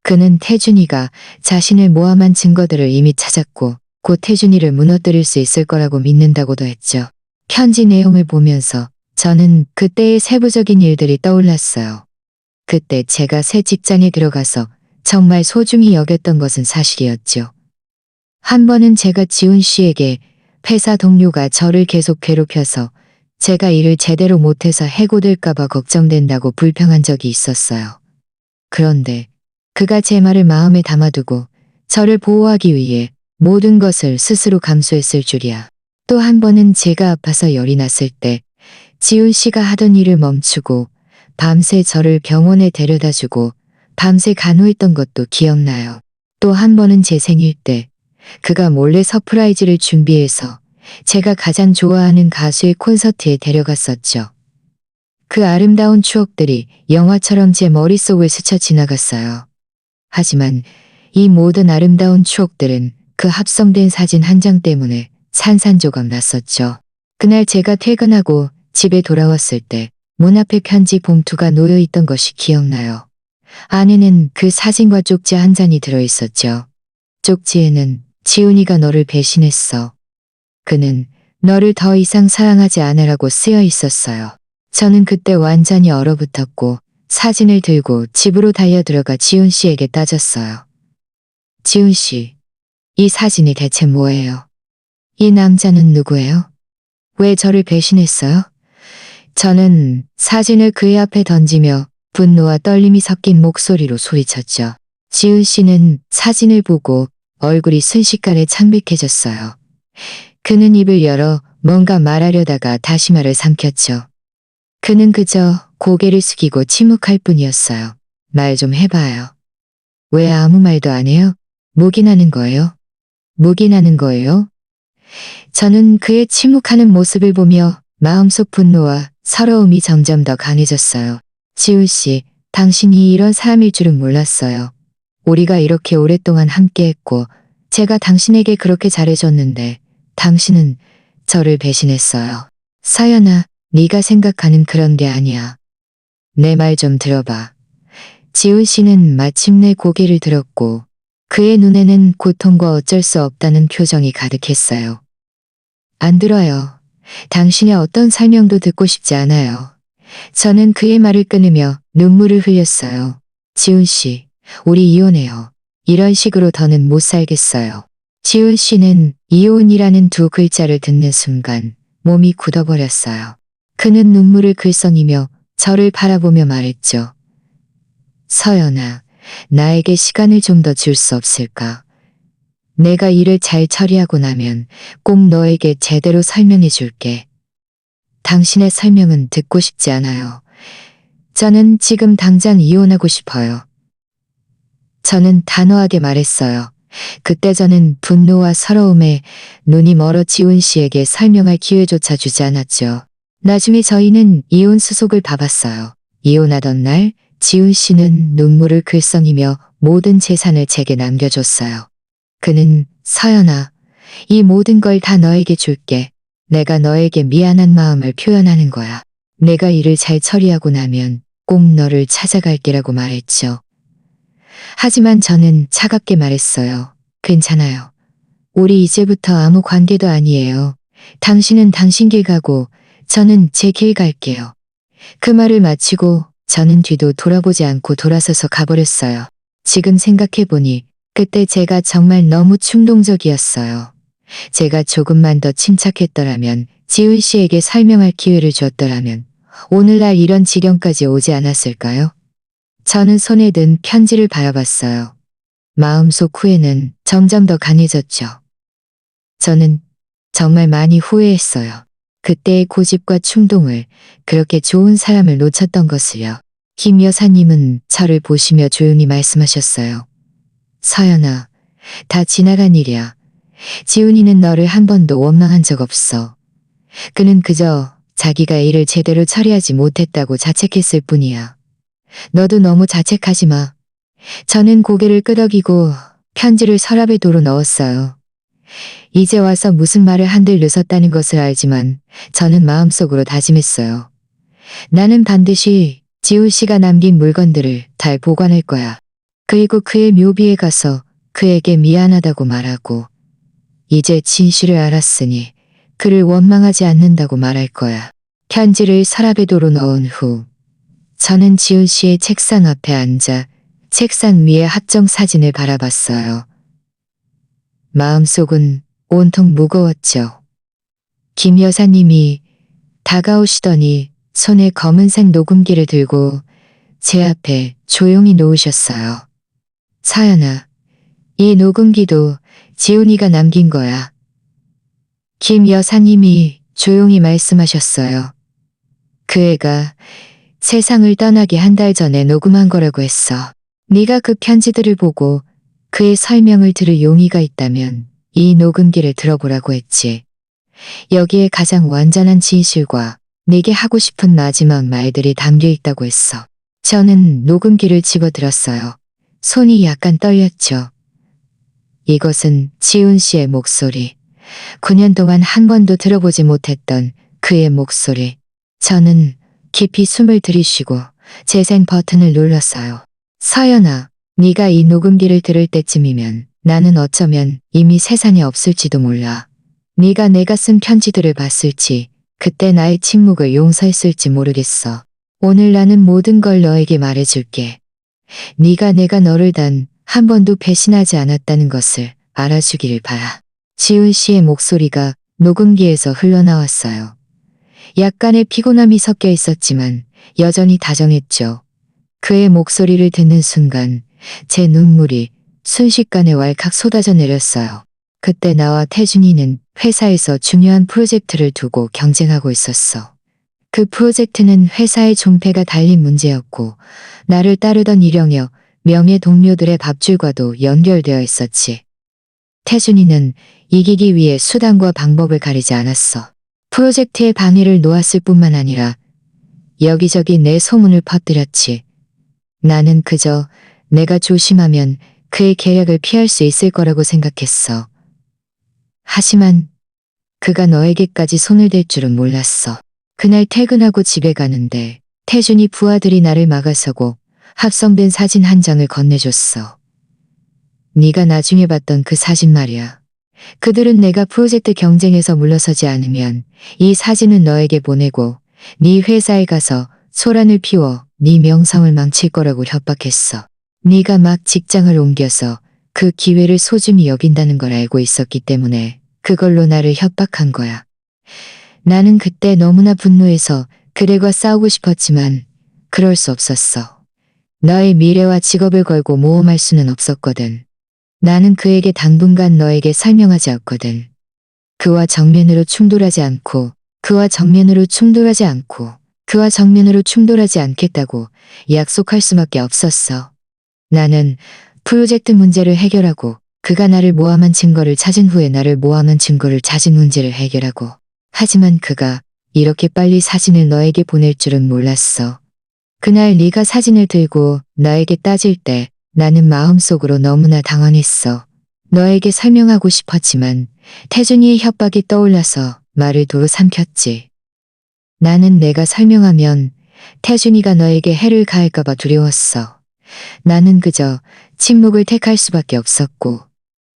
Speaker 1: 그는 태준이가 자신을 모함한 증거들을 이미 찾았고 곧 태준이를 무너뜨릴 수 있을 거라고 믿는다고도 했죠. 편지 내용을 보면서 저는 그때의 세부적인 일들이 떠올랐어요. 그때 제가 새 직장에 들어가서 정말 소중히 여겼던 것은 사실이었죠. 한 번은 제가 지훈 씨에게 회사 동료가 저를 계속 괴롭혀서 제가 일을 제대로 못해서 해고될까봐 걱정된다고 불평한 적이 있었어요. 그런데 그가 제 말을 마음에 담아두고 저를 보호하기 위해 모든 것을 스스로 감수했을 줄이야. 또 한 번은 제가 아파서 열이 났을 때 지훈 씨가 하던 일을 멈추고 밤새 저를 병원에 데려다주고 밤새 간호했던 것도 기억나요. 또 한 번은 제 생일 때 그가 몰래 서프라이즈를 준비해서 제가 가장 좋아하는 가수의 콘서트에 데려갔었죠. 그 아름다운 추억들이 영화처럼 제 머릿속을 스쳐 지나갔어요. 하지만 이 모든 아름다운 추억들은 그 합성된 사진 한 장 때문에 산산조각 났었죠. 그날 제가 퇴근하고 집에 돌아왔을 때 문 앞에 편지 봉투가 놓여 있던 것이 기억나요. 안에는 그 사진과 쪽지 한 잔이 들어있었죠. 쪽지에는 지훈이가 너를 배신했어. 그는 너를 더 이상 사랑하지 않으라고 쓰여 있었어요. 저는 그때 완전히 얼어붙었고 사진을 들고 집으로 달려들어가 지훈 씨에게 따졌어요. 지훈 씨, 이 사진이 대체 뭐예요? 이 남자는 누구예요? 왜 저를 배신했어요? 저는 사진을 그의 앞에 던지며 분노와 떨림이 섞인 목소리로 소리쳤죠. 지훈 씨는 사진을 보고 얼굴이 순식간에 창백해졌어요. 그는 입을 열어 뭔가 말하려다가 다시 말을 삼켰죠. 그는 그저 고개를 숙이고 침묵할 뿐이었어요. 말 좀 해봐요. 왜 아무 말도 안 해요? 묵인하는 거예요? 묵인하는 거예요? 저는 그의 침묵하는 모습을 보며 마음속 분노와 서러움이 점점 더 강해졌어요. 지훈 씨, 당신이 이런 사람일 줄은 몰랐어요. 우리가 이렇게 오랫동안 함께했고 제가 당신에게 그렇게 잘해줬는데 당신은 저를 배신했어요. 서연아, 네가 생각하는 그런 게 아니야. 내 말 좀 들어봐. 지훈 씨는 마침내 고개를 들었고 그의 눈에는 고통과 어쩔 수 없다는 표정이 가득했어요. 안 들어요. 당신의 어떤 설명도 듣고 싶지 않아요. 저는 그의 말을 끊으며 눈물을 흘렸어요. 지훈 씨, 우리 이혼해요. 이런 식으로 더는 못 살겠어요. 지훈 씨는 이혼이라는 두 글자를 듣는 순간 몸이 굳어버렸어요. 그는 눈물을 글썽이며 저를 바라보며 말했죠. 서연아, 나에게 시간을 좀 더 줄 수 없을까? 내가 일을 잘 처리하고 나면 꼭 너에게 제대로 설명해 줄게. 당신의 설명은 듣고 싶지 않아요. 저는 지금 당장 이혼하고 싶어요. 저는 단호하게 말했어요. 그때 저는 분노와 서러움에 눈이 멀어 지훈 씨에게 설명할 기회조차 주지 않았죠. 나중에 저희는 이혼 수속을 받았어요. 이혼하던 날 지훈 씨는 눈물을 글썽이며 모든 재산을 제게 남겨줬어요. 그는 서연아, 이 모든 걸 다 너에게 줄게. 내가 너에게 미안한 마음을 표현하는 거야. 내가 일을 잘 처리하고 나면 꼭 너를 찾아갈게라고 말했죠. 하지만 저는 차갑게 말했어요. 괜찮아요. 우리 이제부터 아무 관계도 아니에요. 당신은 당신 길 가고 저는 제 길 갈게요. 그 말을 마치고 저는 뒤도 돌아보지 않고 돌아서서 가버렸어요. 지금 생각해보니 그때 제가 정말 너무 충동적이었어요. 제가 조금만 더 침착했더라면, 지훈 씨에게 설명할 기회를 줬더라면 오늘날 이런 지경까지 오지 않았을까요? 저는 손에 든 편지를 바라봤어요. 마음속 후회는 점점 더 강해졌죠. 저는 정말 많이 후회했어요. 그때의 고집과 충동을, 그렇게 좋은 사람을 놓쳤던 것을요. 김 여사님은 저를 보시며 조용히 말씀하셨어요. 서연아, 다 지나간 일이야. 지훈이는 너를 한 번도 원망한 적 없어. 그는 그저 자기가 일을 제대로 처리하지 못했다고 자책했을 뿐이야. 너도 너무 자책하지 마. 저는 고개를 끄덕이고 편지를 서랍에 도로 넣었어요. 이제 와서 무슨 말을 한들 늦었다는 것을 알지만 저는 마음속으로 다짐했어요. 나는 반드시 지훈 씨가 남긴 물건들을 잘 보관할 거야. 그리고 그의 묘비에 가서 그에게 미안하다고 말하고, 이제 진실을 알았으니 그를 원망하지 않는다고 말할 거야. 편지를 서랍에 도로 넣은 후 저는 지훈 씨의 책상 앞에 앉아 책상 위의 합정 사진을 바라봤어요. 마음속은 온통 무거웠죠. 김 여사님이 다가오시더니 손에 검은색 녹음기를 들고 제 앞에 조용히 놓으셨어요. 서연아, 이 녹음기도 지훈이가 남긴 거야. 김 여사님이 조용히 말씀하셨어요. 그 애가 세상을 떠나기 한 달 전에 녹음한 거라고 했어. 네가 그 편지들을 보고 그의 설명을 들을 용의가 있다면 이 녹음기를 들어보라고 했지. 여기에 가장 완전한 진실과 네게 하고 싶은 마지막 말들이 담겨 있다고 했어. 저는 녹음기를 집어들었어요. 손이 약간 떨렸죠. 이것은 지훈 씨의 목소리. 9년 동안 한 번도 들어보지 못했던 그의 목소리. 저는 깊이 숨을 들이쉬고 재생 버튼을 눌렀어요. 서연아, 네가 이 녹음기를 들을 때쯤이면 나는 어쩌면 이미 세상에 없을지도 몰라. 네가 내가 쓴 편지들을 봤을지, 그때 나의 침묵을 용서했을지 모르겠어. 오늘 나는 모든 걸 너에게 말해줄게. 네가 내가 너를 단 한 번도 배신하지 않았다는 것을 알아주기를 바라. 지훈 씨의 목소리가 녹음기에서 흘러나왔어요. 약간의 피곤함이 섞여 있었지만 여전히 다정했죠. 그의 목소리를 듣는 순간 제 눈물이 순식간에 왈칵 쏟아져 내렸어요. 그때 나와 태준이는 회사에서 중요한 프로젝트를 두고 경쟁하고 있었어. 그 프로젝트는 회사의 존폐가 달린 문제였고 나를 따르던 일영역 명예 동료들의 밥줄과도 연결되어 있었지. 태준이는 이기기 위해 수단과 방법을 가리지 않았어. 프로젝트의 방해를 놓았을 뿐만 아니라 여기저기 내 소문을 퍼뜨렸지. 나는 그저 내가 조심하면 그의 계략을 피할 수 있을 거라고 생각했어. 하지만 그가 너에게까지 손을 댈 줄은 몰랐어. 그날 퇴근하고 집에 가는데 태준이 부하들이 나를 막아서고 합성된 사진 한 장을 건네줬어. 네가 나중에 봤던 그 사진 말이야. 그들은 내가 프로젝트 경쟁에서 물러서지 않으면 이 사진은 너에게 보내고 네 회사에 가서 소란을 피워 네 명성을 망칠 거라고 협박했어. 네가 막 직장을 옮겨서 그 기회를 소중히 여긴다는 걸 알고 있었기 때문에 그걸로 나를 협박한 거야. 나는 그때 너무나 분노해서 그들과 싸우고 싶었지만 그럴 수 없었어. 너의 미래와 직업을 걸고 모험할 수는 없었거든. 나는 그에게 당분간 너에게 설명하지 않거든. 그와 정면으로 충돌하지 않고, 그와 정면으로 충돌하지 않고, 그와 정면으로 충돌하지 않겠다고 약속할 수밖에 없었어. 나는 프로젝트 문제를 해결하고 그가 나를 모함한 증거를 찾은 후에 나를 모함한 증거를 찾은 문제를 해결하고, 하지만 그가 이렇게 빨리 사진을 너에게 보낼 줄은 몰랐어. 그날 네가 사진을 들고 나에게 따질 때 나는 마음속으로 너무나 당황했어. 너에게 설명하고 싶었지만 태준이의 협박이 떠올라서 말을 도로 삼켰지. 나는 내가 설명하면 태준이가 너에게 해를 가할까봐 두려웠어. 나는 그저 침묵을 택할 수밖에 없었고,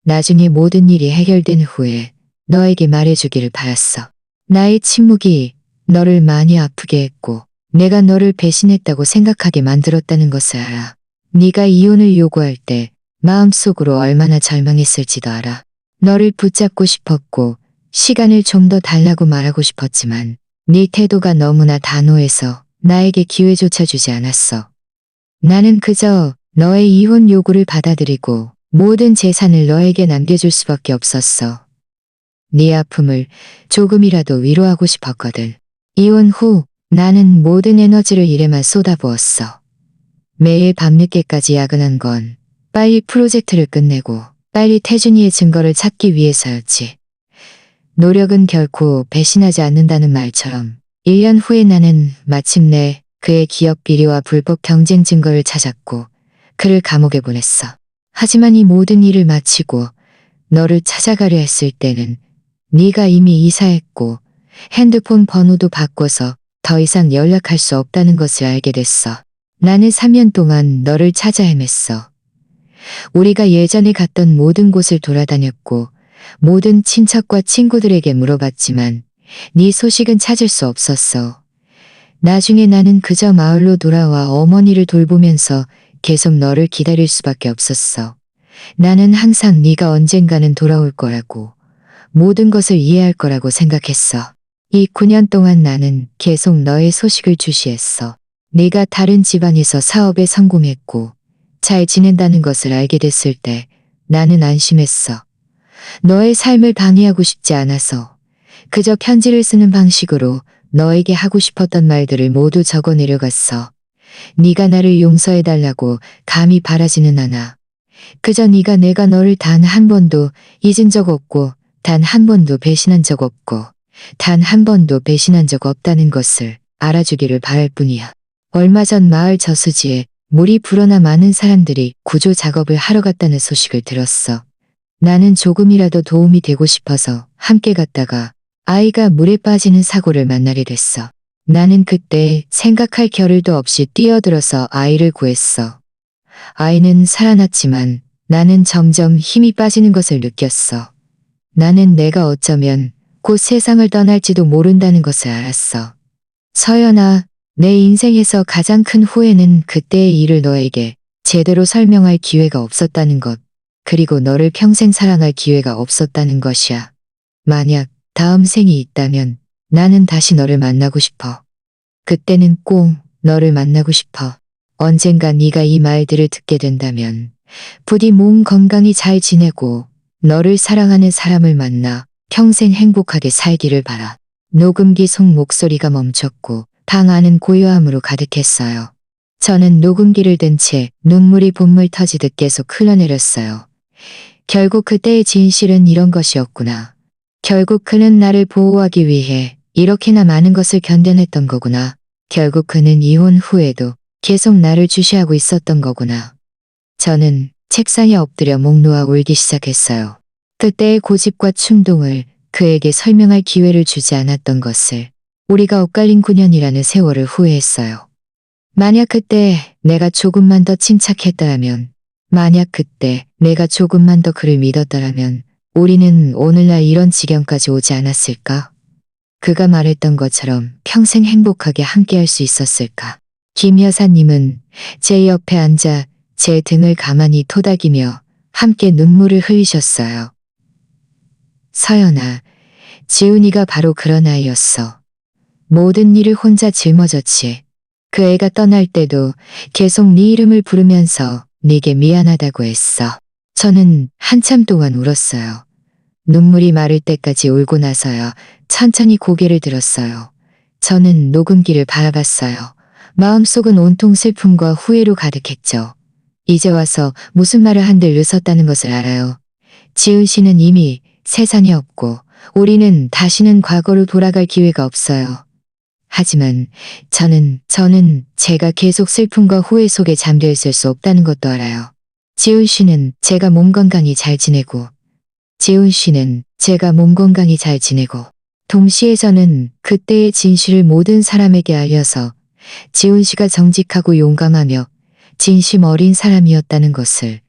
Speaker 1: 나중에 모든 일이 해결된 후에 너에게 말해주기를 바랐어. 나의 침묵이 너를 많이 아프게 했고 내가 너를 배신했다고 생각하게 만들었다는 것을 알아. 네가 이혼을 요구할 때 마음속으로 얼마나 절망했을지도 알아. 너를 붙잡고 싶었고 시간을 좀 더 달라고 말하고 싶었지만 네 태도가 너무나 단호해서 나에게 기회조차 주지 않았어. 나는 그저 너의 이혼 요구를 받아들이고 모든 재산을 너에게 남겨줄 수밖에 없었어. 네 아픔을 조금이라도 위로하고 싶었거든. 이혼 후 나는 모든 에너지를 일에만 쏟아부었어. 매일 밤늦게까지 야근한 건 빨리 프로젝트를 끝내고 빨리 태준이의 증거를 찾기 위해서였지. 노력은 결코 배신하지 않는다는 말처럼 1년 후에 나는 마침내 그의 기업 비리와 불법 경쟁 증거를 찾았고 그를 감옥에 보냈어. 하지만 이 모든 일을 마치고 너를 찾아가려 했을 때는 네가 이미 이사했고 핸드폰 번호도 바꿔서 더 이상 연락할 수 없다는 것을 알게 됐어. 나는 3년 동안 너를 찾아 헤맸어. 우리가 예전에 갔던 모든 곳을 돌아다녔고 모든 친척과 친구들에게 물어봤지만 네 소식은 찾을 수 없었어. 나중에 나는 그저 마을로 돌아와 어머니를 돌보면서 계속 너를 기다릴 수밖에 없었어. 나는 항상 네가 언젠가는 돌아올 거라고, 모든 것을 이해할 거라고 생각했어. 이 9년 동안 나는 계속 너의 소식을 주시했어. 네가 다른 집안에서 사업에 성공했고 잘 지낸다는 것을 알게 됐을 때 나는 안심했어. 너의 삶을 방해하고 싶지 않아서 그저 편지를 쓰는 방식으로 너에게 하고 싶었던 말들을 모두 적어 내려갔어. 네가 나를 용서해달라고 감히 바라지는 않아. 그저 네가 내가 너를 단 한 번도 잊은 적 없고 단 한 번도 배신한 적 없고 단 한 번도 배신한 적 없다는 것을 알아주기를 바랄 뿐이야. 얼마 전 마을 저수지에 물이 불어나 많은 사람들이 구조 작업을 하러 갔다는 소식을 들었어. 나는 조금이라도 도움이 되고 싶어서 함께 갔다가 아이가 물에 빠지는 사고를 만나게 됐어. 나는 그때 생각할 겨를도 없이 뛰어들어서 아이를 구했어. 아이는 살아났지만 나는 점점 힘이 빠지는 것을 느꼈어. 나는 내가 어쩌면 곧 세상을 떠날지도 모른다는 것을 알았어. 서연아, 내 인생에서 가장 큰 후회는 그때의 일을 너에게 제대로 설명할 기회가 없었다는 것, 그리고 너를 평생 사랑할 기회가 없었다는 것이야. 만약 다음 생이 있다면 나는 다시 너를 만나고 싶어. 그때는 꼭 너를 만나고 싶어. 언젠가 네가 이 말들을 듣게 된다면 부디 몸 건강히 잘 지내고 너를 사랑하는 사람을 만나 평생 행복하게 살기를 바라. 녹음기 속 목소리가 멈췄고 방 안은 고요함으로 가득했어요. 저는 녹음기를 든 채 눈물이 본물 터지듯 계속 흘러내렸어요. 결국 그때의 진실은 이런 것이었구나. 결국 그는 나를 보호하기 위해 이렇게나 많은 것을 견뎌냈던 거구나. 결국 그는 이혼 후에도 계속 나를 주시하고 있었던 거구나. 저는 책상에 엎드려 목 놓아 울기 시작했어요. 그때의 고집과 충동을 그에게 설명할 기회를 주지 않았던 것을, 우리가 엇갈린 9년이라는 세월을 후회했어요. 만약 그때 내가 조금만 더 침착했더라면, 만약 그때 내가 조금만 더 그를 믿었더라면 우리는 오늘날 이런 지경까지 오지 않았을까? 그가 말했던 것처럼 평생 행복하게 함께할 수 있었을까? 김 여사님은 제 옆에 앉아 제 등을 가만히 토닥이며 함께 눈물을 흘리셨어요. 서연아, 지훈이가 바로 그런 아이였어. 모든 일을 혼자 짊어졌지. 그 애가 떠날 때도 계속 네 이름을 부르면서 네게 미안하다고 했어. 저는 한참 동안 울었어요. 눈물이 마를 때까지 울고 나서야 천천히 고개를 들었어요. 저는 녹음기를 바라봤어요. 마음속은 온통 슬픔과 후회로 가득했죠. 이제 와서 무슨 말을 한들 늦었다는 것을 알아요. 지훈 씨는 이미 세상에 없고 우리는 다시는 과거로 돌아갈 기회가 없어요. 하지만 저는 제가 계속 슬픔과 후회 속에 잠겨 있을 수 없다는 것도 알아요. 지훈 씨는 제가 몸 건강히 잘 지내고 지훈 씨는 제가 몸 건강히 잘 지내고 동시에 저는 그때의 진실을 모든 사람에게 알려서 지훈 씨가 정직하고 용감하며 진심 어린 사람이었다는 것을,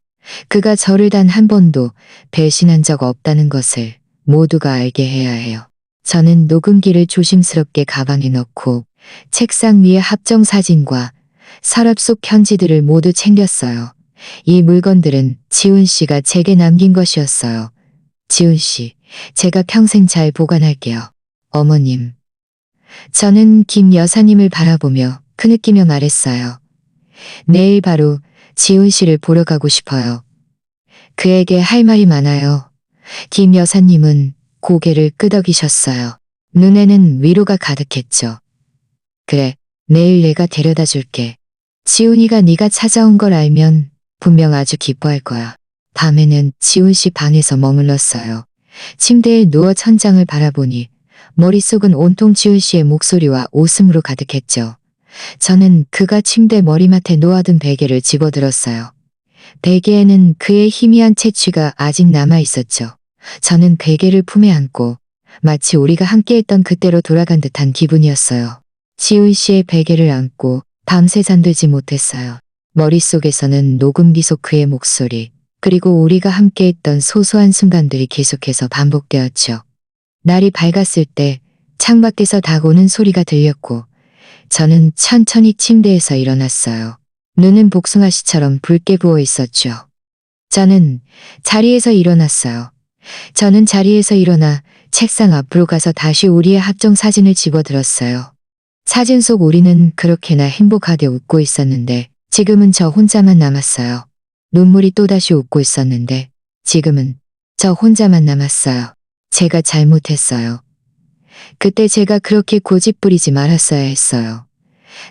Speaker 1: 그가 저를 단 한 번도 배신한 적 없다는 것을 모두가 알게 해야 해요. 저는 녹음기를 조심스럽게 가방에 넣고 책상 위에 합정 사진과 서랍 속 편지들을 모두 챙겼어요. 이 물건들은 지훈 씨가 제게 남긴 것이었어요. 지훈 씨, 제가 평생 잘 보관할게요. 어머님. 저는 김 여사님을 바라보며 크느끼며 말했어요. 내일 바로 지훈 씨를 보러 가고 싶어요. 그에게 할 말이 많아요. 김 여사님은 고개를 끄덕이셨어요. 눈에는 위로가 가득했죠. 그래, 내일 내가 데려다 줄게. 지훈이가 네가 찾아온 걸 알면 분명 아주 기뻐할 거야. 밤에는 지훈 씨 방에서 머물렀어요. 침대에 누워 천장을 바라보니 머릿속은 온통 지훈 씨의 목소리와 웃음으로 가득했죠. 저는 그가 침대 머리맡에 놓아둔 베개를 집어들었어요. 베개에는 그의 희미한 채취가 아직 남아 있었죠. 저는 베개를 품에 안고 마치 우리가 함께했던 그때로 돌아간 듯한 기분이었어요. 지훈 씨의 베개를 안고 밤새 잠들지 못했어요. 머릿속에서는 녹음기 속 그의 목소리, 그리고 우리가 함께했던 소소한 순간들이 계속해서 반복되었죠. 날이 밝았을 때 창밖에서 다가오는 소리가 들렸고 저는 천천히 침대에서 일어났어요. 눈은 복숭아씨처럼 붉게 부어 있었죠. 저는 자리에서 일어났어요. 저는 자리에서 일어나 책상 앞으로 가서 다시 우리의 합정 사진을 집어들었어요. 사진 속 우리는 그렇게나 행복하게 웃고 있었는데 지금은 저 혼자만 남았어요. 눈물이 또다시 웃고 있었는데 지금은 저 혼자만 남았어요. 제가 잘못했어요. 그때 제가 그렇게 고집부리지 말았어야 했어요.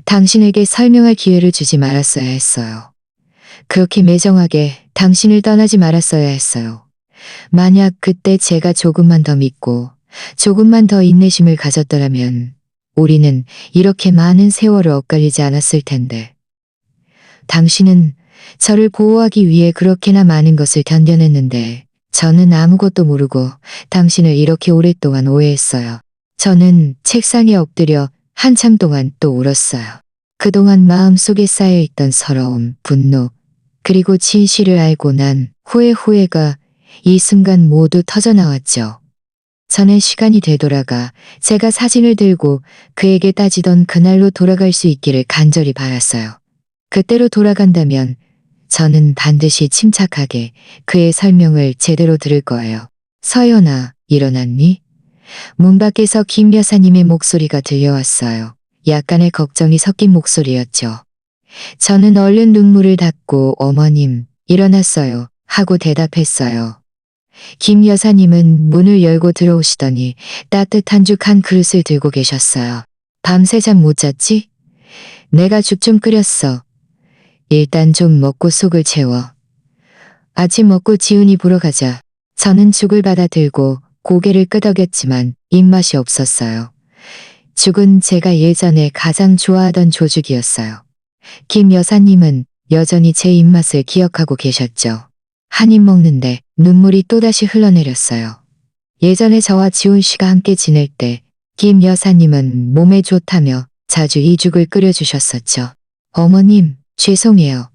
Speaker 1: 당신에게 설명할 기회를 주지 말았어야 했어요. 그렇게 매정하게 당신을 떠나지 말았어야 했어요. 만약 그때 제가 조금만 더 믿고 조금만 더 인내심을 가졌더라면 우리는 이렇게 많은 세월을 엇갈리지 않았을 텐데. 당신은 저를 보호하기 위해 그렇게나 많은 것을 견뎌냈는데 저는 아무것도 모르고 당신을 이렇게 오랫동안 오해했어요. 저는 책상에 엎드려 한참 동안 또 울었어요. 그동안 마음속에 쌓여있던 서러움, 분노, 그리고 진실을 알고 난 후회가 이 순간 모두 터져나왔죠. 저는 시간이 되돌아가 제가 사진을 들고 그에게 따지던 그날로 돌아갈 수 있기를 간절히 바랐어요. 그때로 돌아간다면 저는 반드시 침착하게 그의 설명을 제대로 들을 거예요. 서연아, 일어났니? 문 밖에서 김 여사님의 목소리가 들려왔어요. 약간의 걱정이 섞인 목소리였죠. 저는 얼른 눈물을 닦고 어머님, 일어났어요. 하고 대답했어요. 김 여사님은 문을 열고 들어오시더니 따뜻한 죽 한 그릇을 들고 계셨어요. 밤새 잠 못 잤지? 내가 죽 좀 끓였어. 일단 좀 먹고 속을 채워. 아침 먹고 지훈이 보러 가자. 저는 죽을 받아 들고 고개를 끄덕였지만 입맛이 없었어요. 죽은 제가 예전에 가장 좋아하던 조죽이었어요. 김 여사님은 여전히 제 입맛을 기억하고 계셨죠. 한 입 먹는데 눈물이 또다시 흘러내렸어요. 예전에 저와 지훈 씨가 함께 지낼 때 김 여사님은 몸에 좋다며 자주 이 죽을 끓여주셨었죠. 어머님, 죄송해요.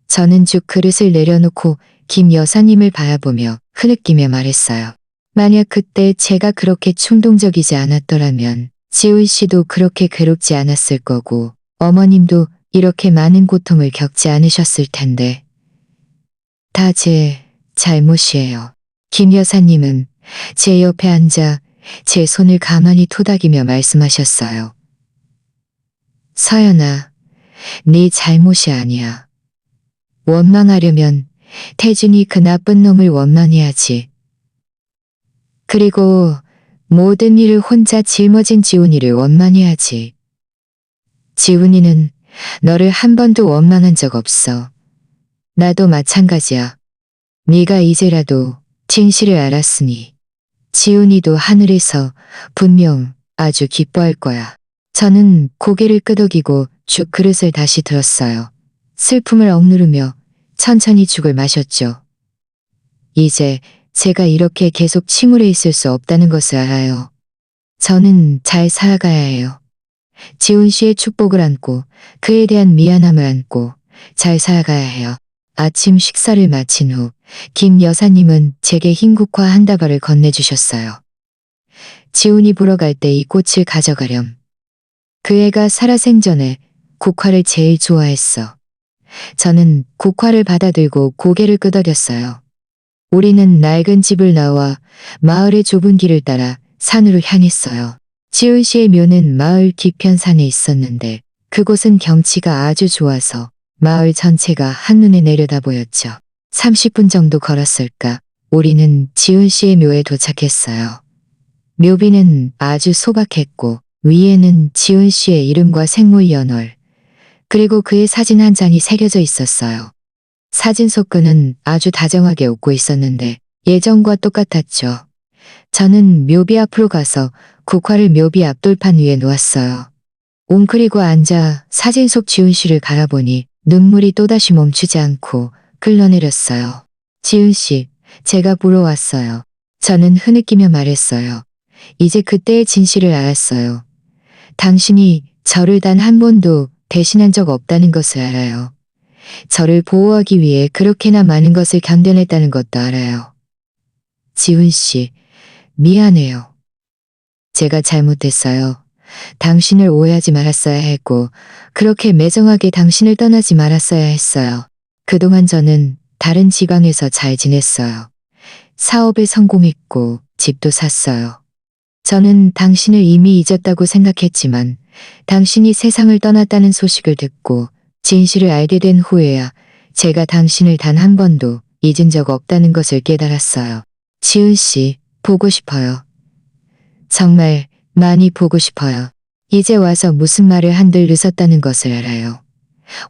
Speaker 1: 저는 죽 그릇을 내려놓고 김 여사님을 바라보며 흐느끼며 말했어요. 만약 그때 제가 그렇게 충동적이지 않았더라면 지훈 씨도 그렇게 괴롭지 않았을 거고 어머님도 이렇게 많은 고통을 겪지 않으셨을 텐데. 다 제 잘못이에요. 김 여사님은 제 옆에 앉아 제 손을 가만히 토닥이며 말씀하셨어요. 서연아, 네 잘못이 아니야. 원망하려면 태준이 그 나쁜 놈을 원망해야지. 그리고 모든 일을 혼자 짊어진 지훈이를 원망해야지. 지훈이는 너를 한 번도 원망한 적 없어. 나도 마찬가지야. 네가 이제라도 진실을 알았으니 지훈이도 하늘에서 분명 아주 기뻐할 거야. 저는 고개를 끄덕이고 죽 그릇을 다시 들었어요. 슬픔을 억누르며 천천히 죽을 마셨죠. 이제 제가 이렇게 계속 침울해 있을 수 없다는 것을 알아요. 저는 잘 살아가야 해요. 지훈 씨의 축복을 안고 그에 대한 미안함을 안고 잘 살아가야 해요. 아침 식사를 마친 후 김 여사님은 제게 흰국화 한 다발을 건네주셨어요. 지훈이 보러 갈 때 이 꽃을 가져가렴. 그 애가 살아생전에 국화를 제일 좋아했어. 저는 국화를 받아들고 고개를 끄덕였어요. 우리는 낡은 집을 나와 마을의 좁은 길을 따라 산으로 향했어요. 지훈 씨의 묘는 마을 뒤편산에 있었는데 그곳은 경치가 아주 좋아서 마을 전체가 한눈에 내려다 보였죠. 30분 정도 걸었을까 우리는 지훈 씨의 묘에 도착했어요. 묘비는 아주 소박했고 위에는 지훈 씨의 이름과 생물 연월 그리고 그의 사진 한 장이 새겨져 있었어요. 사진 속근은 아주 다정하게 웃고 있었는데 예전과 똑같았죠. 저는 묘비 앞으로 가서 국화를 묘비 앞돌판 위에 놓았어요. 웅크리고 앉아 사진 속 지훈 씨를 바라보니 눈물이 또다시 멈추지 않고 흘러내렸어요. 지훈 씨, 제가 보러 왔어요. 저는 흐느끼며 말했어요. 이제 그때의 진실을 알았어요. 당신이 저를 단 한 번도 배신한 적 없다는 것을 알아요. 저를 보호하기 위해 그렇게나 많은 것을 견뎌냈다는 것도 알아요. 지훈 씨, 미안해요. 제가 잘못했어요. 당신을 오해하지 말았어야 했고 그렇게 매정하게 당신을 떠나지 말았어야 했어요. 그동안 저는 다른 지방에서 잘 지냈어요. 사업에 성공했고 집도 샀어요. 저는 당신을 이미 잊었다고 생각했지만 당신이 세상을 떠났다는 소식을 듣고 진실을 알게 된 후에야 제가 당신을 단 한 번도 잊은 적 없다는 것을 깨달았어요. 지훈 씨, 보고 싶어요. 정말 많이 보고 싶어요. 이제 와서 무슨 말을 한들 늦었다는 것을 알아요.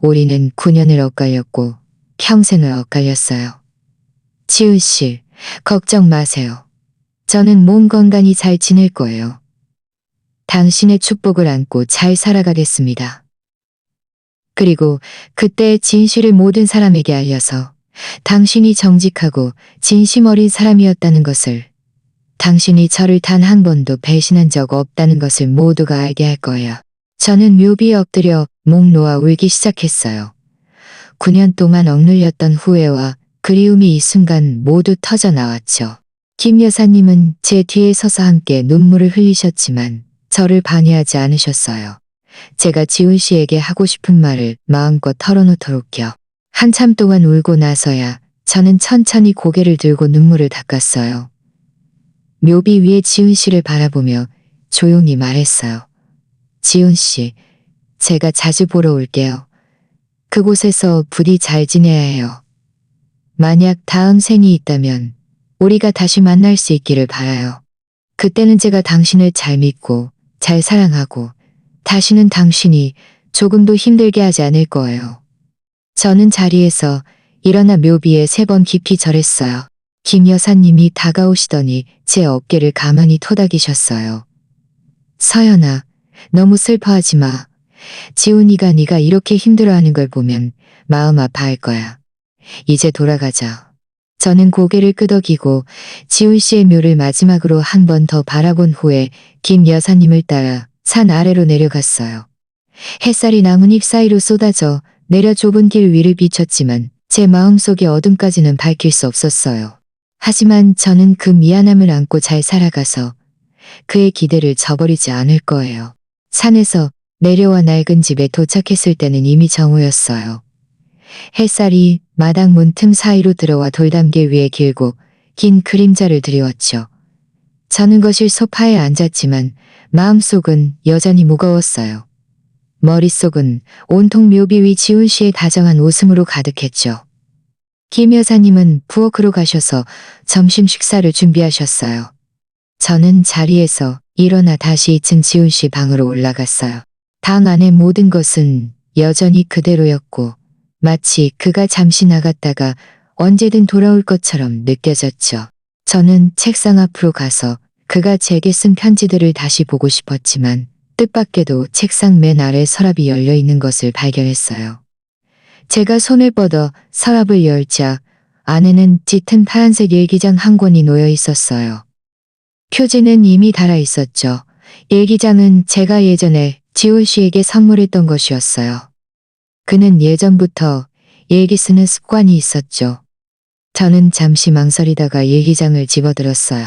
Speaker 1: 우리는 9년을 엇갈렸고 평생을 엇갈렸어요. 지훈 씨, 걱정 마세요. 저는 몸 건강히 잘 지낼 거예요. 당신의 축복을 안고 잘 살아가겠습니다. 그리고 그때의 진실을 모든 사람에게 알려서 당신이 정직하고 진심 어린 사람이었다는 것을, 당신이 저를 단 한 번도 배신한 적 없다는 것을 모두가 알게 할 거예요. 저는 묘비에 엎드려 목 놓아 울기 시작했어요. 9년 동안 억눌렸던 후회와 그리움이 이 순간 모두 터져 나왔죠. 김 여사님은 제 뒤에 서서 함께 눈물을 흘리셨지만 저를 방해하지 않으셨어요. 제가 지훈 씨에게 하고 싶은 말을 마음껏 털어놓도록요. 한참 동안 울고 나서야 저는 천천히 고개를 들고 눈물을 닦았어요. 묘비 위에 지훈 씨를 바라보며 조용히 말했어요. 지훈 씨, 제가 자주 보러 올게요. 그곳에서 부디 잘 지내야 해요. 만약 다음 생이 있다면 우리가 다시 만날 수 있기를 바라요. 그때는 제가 당신을 잘 믿고 잘 사랑하고 다시는 당신이 조금도 힘들게 하지 않을 거예요. 저는 자리에서 일어나 묘비에 3번 깊이 절했어요. 김 여사님이 다가오시더니 제 어깨를 가만히 토닥이셨어요. 서연아, 너무 슬퍼하지 마. 지훈이가 네가 이렇게 힘들어하는 걸 보면 마음 아파할 거야. 이제 돌아가자. 저는 고개를 끄덕이고 지훈 씨의 묘를 마지막으로 한 번 더 바라본 후에 김 여사님을 따라 산 아래로 내려갔어요. 햇살이 나뭇잎 사이로 쏟아져 내려 좁은 길 위를 비쳤지만 제 마음속의 어둠까지는 밝힐 수 없었어요. 하지만 저는 그 미안함을 안고 잘 살아가서 그의 기대를 저버리지 않을 거예요. 산에서 내려와 낡은 집에 도착했을 때는 이미 정오였어요. 햇살이 마당 문 틈 사이로 들어와 돌담길 위에 길고 긴 그림자를 드리웠죠. 저는 거실 소파에 앉았지만 마음속은 여전히 무거웠어요. 머릿속은 온통 묘비 위 지훈 씨의 다정한 웃음으로 가득했죠. 김 여사님은 부엌으로 가셔서 점심 식사를 준비하셨어요. 저는 자리에서 일어나 다시 2층 지훈 씨 방으로 올라갔어요. 방 안의 모든 것은 여전히 그대로였고 마치 그가 잠시 나갔다가 언제든 돌아올 것처럼 느껴졌죠. 저는 책상 앞으로 가서 그가 제게 쓴 편지들을 다시 보고 싶었지만 뜻밖에도 책상 맨 아래 서랍이 열려 있는 것을 발견했어요. 제가 손을 뻗어 서랍을 열자 안에는 짙은 파란색 일기장 한 권이 놓여 있었어요. 표지는 이미 달아 있었죠. 일기장은 제가 예전에 지훈 씨에게 선물했던 것이었어요. 그는 예전부터 일기 쓰는 습관이 있었죠. 저는 잠시 망설이다가 일기장을 집어들었어요.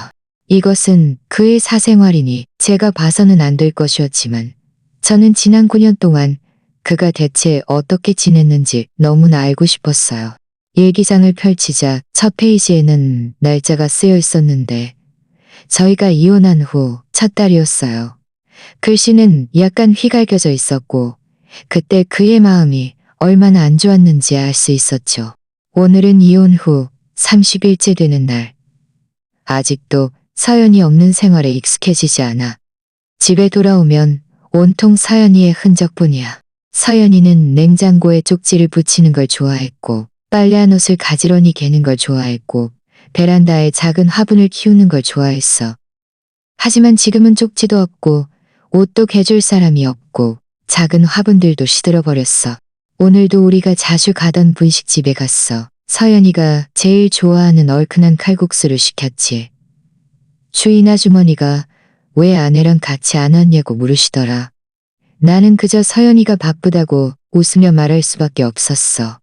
Speaker 1: 이것은 그의 사생활이니 제가 봐서는 안 될 것이었지만 저는 지난 9년 동안 그가 대체 어떻게 지냈는지 너무나 알고 싶었어요. 일기장을 펼치자 첫 페이지에는 날짜가 쓰여 있었는데 저희가 이혼한 후 첫 달이었어요. 글씨는 약간 휘갈겨져 있었고 그때 그의 마음이 얼마나 안 좋았는지 알 수 있었죠. 오늘은 이혼 후 30일째 되는 날. 아직도 서연이 없는 생활에 익숙해지지 않아. 집에 돌아오면 온통 서연이의 흔적뿐이야. 서연이는 냉장고에 쪽지를 붙이는 걸 좋아했고 빨래한 옷을 가지런히 개는 걸 좋아했고 베란다에 작은 화분을 키우는 걸 좋아했어. 하지만 지금은 쪽지도 없고 옷도 개줄 사람이 없고 작은 화분들도 시들어 버렸어. 오늘도 우리가 자주 가던 분식집에 갔어. 서연이가 제일 좋아하는 얼큰한 칼국수를 시켰지. 주인 아주머니가 왜 아내랑 같이 안 왔냐고 물으시더라. 나는 그저 서연이가 바쁘다고 웃으며 말할 수밖에 없었어.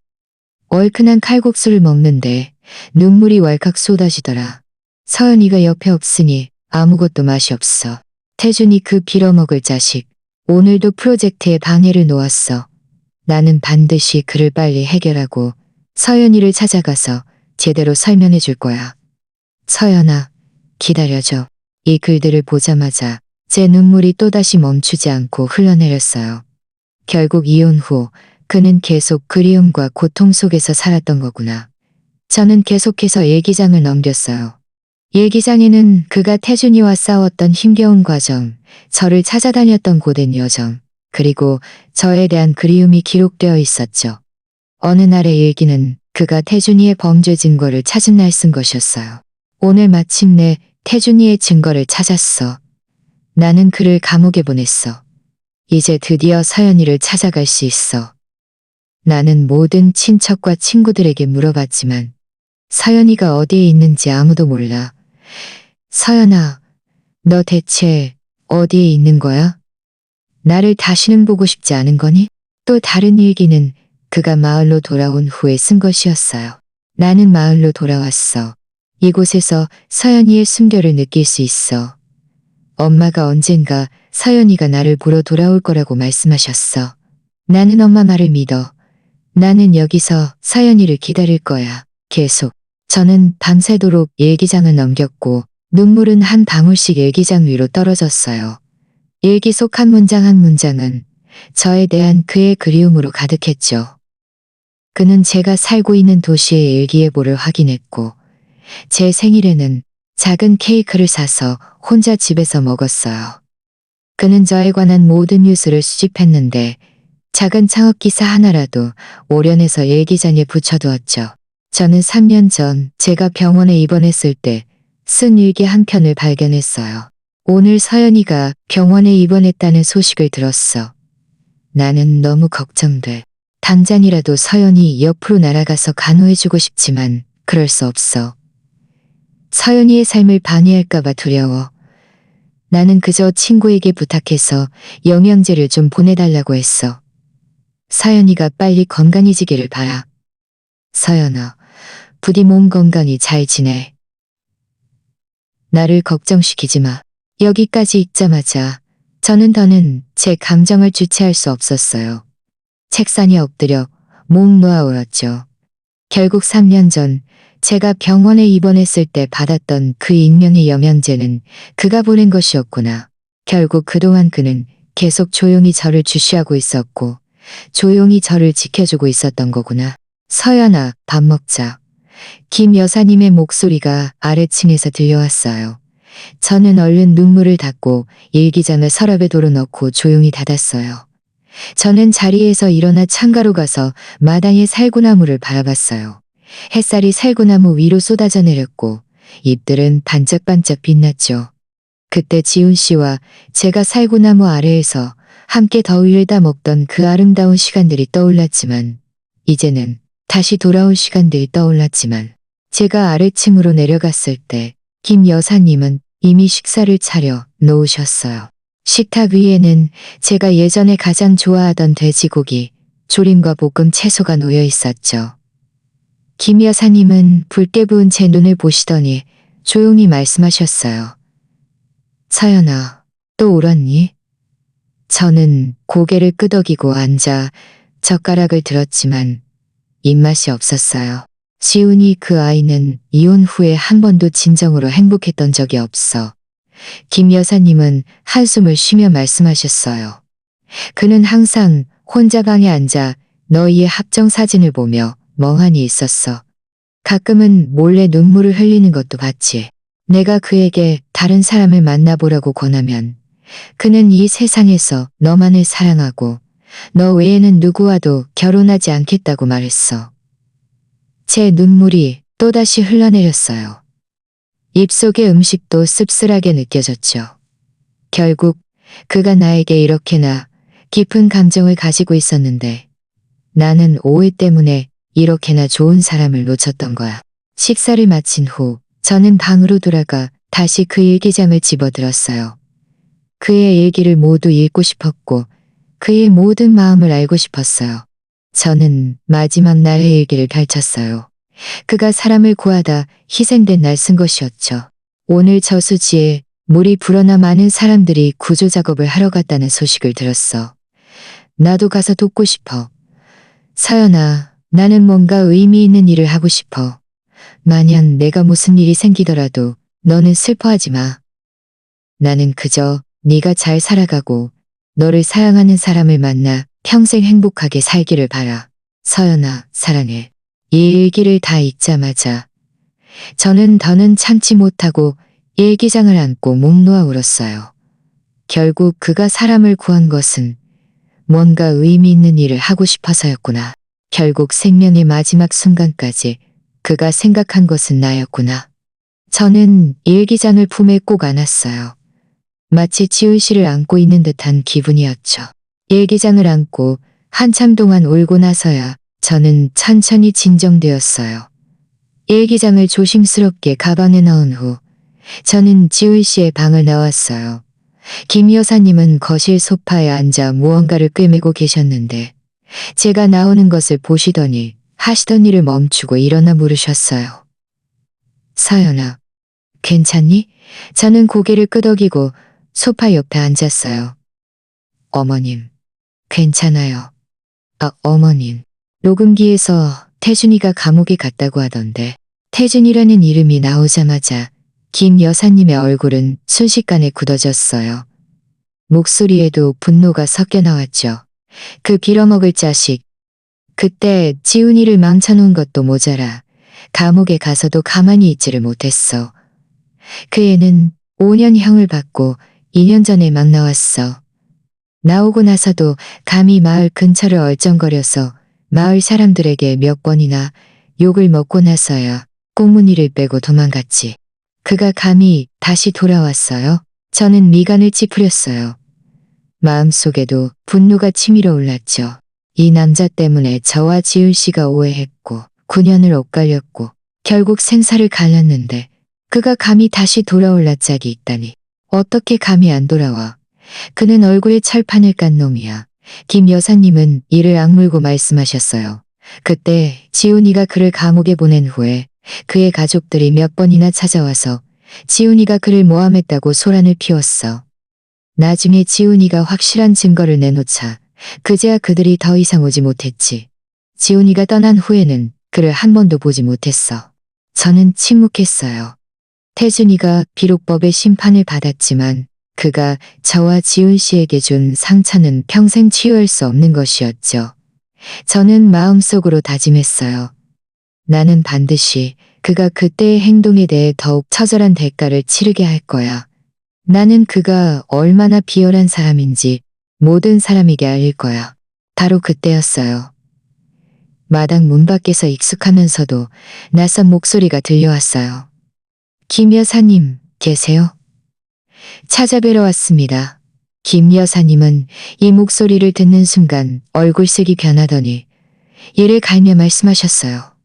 Speaker 1: 얼큰한 칼국수를 먹는데 눈물이 왈칵 쏟아지더라. 서연이가 옆에 없으니 아무것도 맛이 없어. 태준이 그 빌어먹을 자식. 오늘도 프로젝트에 방해를 놓았어. 나는 반드시 그를 빨리 해결하고 서연이를 찾아가서 제대로 설명해 줄 거야. 서연아, 기다려줘. 이 글들을 보자마자 제 눈물이 또다시 멈추지 않고 흘러내렸어요. 결국 이혼 후 그는 계속 그리움과 고통 속에서 살았던 거구나. 저는 계속해서 일기장을 넘겼어요. 일기장에는 그가 태준이와 싸웠던 힘겨운 과정, 저를 찾아다녔던 고된 여정, 그리고 저에 대한 그리움이 기록되어 있었죠. 어느 날의 일기는 그가 태준이의 범죄 증거를 찾은 날 쓴 것이었어요. 오늘 마침내 태준이의 증거를 찾았어. 나는 그를 감옥에 보냈어. 이제 드디어 서연이를 찾아갈 수 있어. 나는 모든 친척과 친구들에게 물어봤지만 서연이가 어디에 있는지 아무도 몰라. 서연아, 너 대체 어디에 있는 거야? 나를 다시는 보고 싶지 않은 거니? 또 다른 일기는 그가 마을로 돌아온 후에 쓴 것이었어요. 나는 마을로 돌아왔어. 이곳에서 서연이의 숨결을 느낄 수 있어. 엄마가 언젠가 서연이가 나를 보러 돌아올 거라고 말씀하셨어. 나는 엄마 말을 믿어. 나는 여기서 서연이를 기다릴 거야. 계속. 저는 밤새도록 일기장을 넘겼고 눈물은 한 방울씩 일기장 위로 떨어졌어요. 일기 속 한 문장 한 문장은 저에 대한 그의 그리움으로 가득했죠. 그는 제가 살고 있는 도시의 일기예보를 확인했고 제 생일에는 작은 케이크를 사서 혼자 집에서 먹었어요. 그는 저에 관한 모든 뉴스를 수집했는데 작은 창업 기사 하나라도 오련해서 일기장에 붙여두었죠. 저는 3년 전 제가 병원에 입원했을 때 쓴 일기 한 편을 발견했어요. 오늘 서연이가 병원에 입원했다는 소식을 들었어. 나는 너무 걱정돼. 당장이라도 서연이 옆으로 날아가서 간호해주고 싶지만 그럴 수 없어. 서연이의 삶을 방해할까봐 두려워. 나는 그저 친구에게 부탁해서 영양제를 좀 보내달라고 했어. 서연이가 빨리 건강해지기를 바라. 서연아, 부디 몸 건강히 잘 지내. 나를 걱정시키지 마. 여기까지 읽자마자 저는 더는 제 감정을 주체할 수 없었어요. 책상에 엎드려 목 놓아 울었죠. 결국 3년 전 제가 병원에 입원했을 때 받았던 그 익명의 영양제는 그가 보낸 것이었구나. 결국 그동안 그는 계속 조용히 저를 주시하고 있었고 조용히 저를 지켜주고 있었던 거구나. 서연아, 밥 먹자. 김 여사님의 목소리가 아래층에서 들려왔어요. 저는 얼른 눈물을 닦고 일기장을 서랍에 돌어넣고 조용히 닫았어요. 저는 자리에서 일어나 창가로 가서 마당의 살구나무를 바라봤어요. 햇살이 살구나무 위로 쏟아져 내렸고 잎들은 반짝반짝 빛났죠. 그때 지훈 씨와 제가 살구나무 아래에서 함께 더위를 다 먹던 그 아름다운 시간들이 떠올랐지만 이제는 다시 돌아올 시간들이 떠올랐지만 제가 아래층으로 내려갔을 때 김 여사님은 이미 식사를 차려 놓으셨어요. 식탁 위에는 제가 예전에 가장 좋아하던 돼지고기, 조림과 볶음 채소가 놓여 있었죠. 김 여사님은 붉게 부은 제 눈을 보시더니 조용히 말씀하셨어요. 서연아, 또 울었니? 저는 고개를 끄덕이고 앉아 젓가락을 들었지만 입맛이 없었어요. 지훈이 그 아이는 이혼 후에 한 번도 진정으로 행복했던 적이 없어. 김 여사님은 한숨을 쉬며 말씀하셨어요. 그는 항상 혼자 방에 앉아 너희의 합정 사진을 보며 멍하니 있었어. 가끔은 몰래 눈물을 흘리는 것도 봤지. 내가 그에게 다른 사람을 만나보라고 권하면 그는 이 세상에서 너만을 사랑하고 너 외에는 누구와도 결혼하지 않겠다고 말했어. 제 눈물이 또다시 흘러내렸어요. 입속의 음식도 씁쓸하게 느껴졌죠. 결국 그가 나에게 이렇게나 깊은 감정을 가지고 있었는데 나는 오해 때문에 이렇게나 좋은 사람을 놓쳤던 거야. 식사를 마친 후 저는 방으로 돌아가 다시 그 일기장을 집어들었어요. 그의 일기를 모두 읽고 싶었고 그의 모든 마음을 알고 싶었어요. 저는 마지막 날의 일기를 펼쳤어요. 그가 사람을 구하다 희생된 날 쓴 것이었죠. 오늘 저수지에 물이 불어나 많은 사람들이 구조 작업을 하러 갔다는 소식을 들었어. 나도 가서 돕고 싶어. 서연아, 나는 뭔가 의미 있는 일을 하고 싶어. 만약 내가 무슨 일이 생기더라도 너는 슬퍼하지 마. 나는 그저 네가 잘 살아가고 너를 사랑하는 사람을 만나 평생 행복하게 살기를 바라. 서연아, 사랑해. 이 일기를 다 읽자마자 저는 더는 참지 못하고 일기장을 안고 목 놓아 울었어요. 결국 그가 사람을 구한 것은 뭔가 의미 있는 일을 하고 싶어서였구나. 결국 생명의 마지막 순간까지 그가 생각한 것은 나였구나. 저는 일기장을 품에 꼭 안았어요. 마치 지훈 씨를 안고 있는 듯한 기분이었죠. 일기장을 안고 한참 동안 울고 나서야 저는 천천히 진정되었어요. 일기장을 조심스럽게 가방에 넣은 후 저는 지훈 씨의 방을 나왔어요. 김 여사님은 거실 소파에 앉아 무언가를 꿰매고 계셨는데 제가 나오는 것을 보시더니 하시던 일을 멈추고 일어나 물으셨어요. 서연아, 괜찮니? 저는 고개를 끄덕이고 소파 옆에 앉았어요. 어머님, 괜찮아요. 어머님. 녹음기에서 태준이가 감옥에 갔다고 하던데 태준이라는 이름이 나오자마자 김 여사님의 얼굴은 순식간에 굳어졌어요. 목소리에도 분노가 섞여 나왔죠. 그 빌어먹을 자식. 그때 지훈이를 망쳐놓은 것도 모자라 감옥에 가서도 가만히 있지를 못했어. 그 애는 5년형을 받고 2년 전에 막 나왔어. 나오고 나서도 감히 마을 근처를 얼쩡거려서 마을 사람들에게 몇 번이나 욕을 먹고 나서야 꽁무니를 빼고 도망갔지. 그가 감히 다시 돌아왔어요. 저는 미간을 찌푸렸어요. 마음속에도 분노가 치밀어 올랐죠. 이 남자 때문에 저와 지훈 씨가 오해했고 9년을 엇갈렸고 결국 생사를 갈랐는데 그가 감히 다시 돌아올라 짝이 있다니. 어떻게 감히 안 돌아와. 그는 얼굴에 철판을 깐 놈이야. 김 여사님은 이를 악물고 말씀하셨어요. 그때 지훈이가 그를 감옥에 보낸 후에 그의 가족들이 몇 번이나 찾아와서 지훈이가 그를 모함했다고 소란을 피웠어. 나중에 지훈이가 확실한 증거를 내놓자 그제야 그들이 더 이상 오지 못했지. 지훈이가 떠난 후에는 그를 한 번도 보지 못했어. 저는 침묵했어요. 태준이가 비록 법의 심판을 받았지만 그가 저와 지훈 씨에게 준 상처는 평생 치유할 수 없는 것이었죠. 저는 마음속으로 다짐했어요. 나는 반드시 그가 그때의 행동에 대해 더욱 처절한 대가를 치르게 할 거야. 나는 그가 얼마나 비열한 사람인지 모든 사람에게 알릴 거야. 바로 그때였어요. 마당 문 밖에서 익숙하면서도 낯선 목소리가 들려왔어요. 김 여사님, 계세요? 찾아뵈러 왔습니다. 김 여사님은 이 목소리를 듣는 순간 얼굴색이 변하더니 이를 갈며 말씀하셨어요.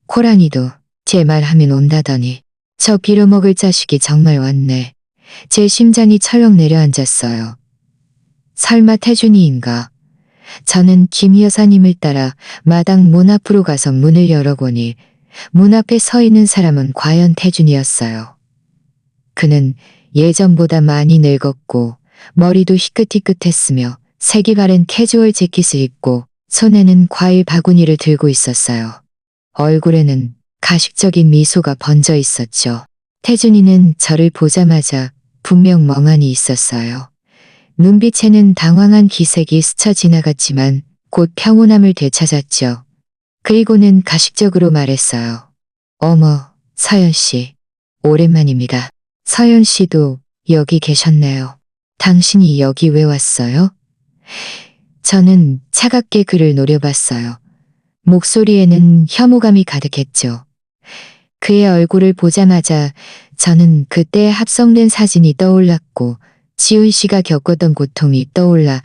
Speaker 1: 코란이도 제 말하면 온다더니 저 빌어먹을 자식이 정말 왔네. 제 심장이 철렁 내려앉았어요. 설마 태준이인가? 저는 김 여사님을 따라 마당 문 앞으로 가서 문을 열어보니 문 앞에 서 있는 사람은 과연 태준이었어요. 그는 예전보다 많이 늙었고 머리도 희끗희끗했으며 색이 바른 캐주얼 재킷을 입고 손에는 과일 바구니를 들고 있었어요. 얼굴에는 가식적인 미소가 번져 있었죠. 태준이는 저를 보자마자 분명 멍하니 있었어요. 눈빛에는 당황한 기색이 스쳐 지나갔지만 곧 평온함을 되찾았죠. 그리고는 가식적으로 말했어요. 어머, 서연 씨. 오랜만입니다. 서연 씨도 여기 계셨네요. 당신이 여기 왜 왔어요? 저는 차갑게 그를 노려봤어요. 목소리에는 혐오감이 가득했죠. 그의 얼굴을 보자마자 저는 그때 합성된 사진이 떠올랐고 지훈 씨가 겪었던 고통이 떠올라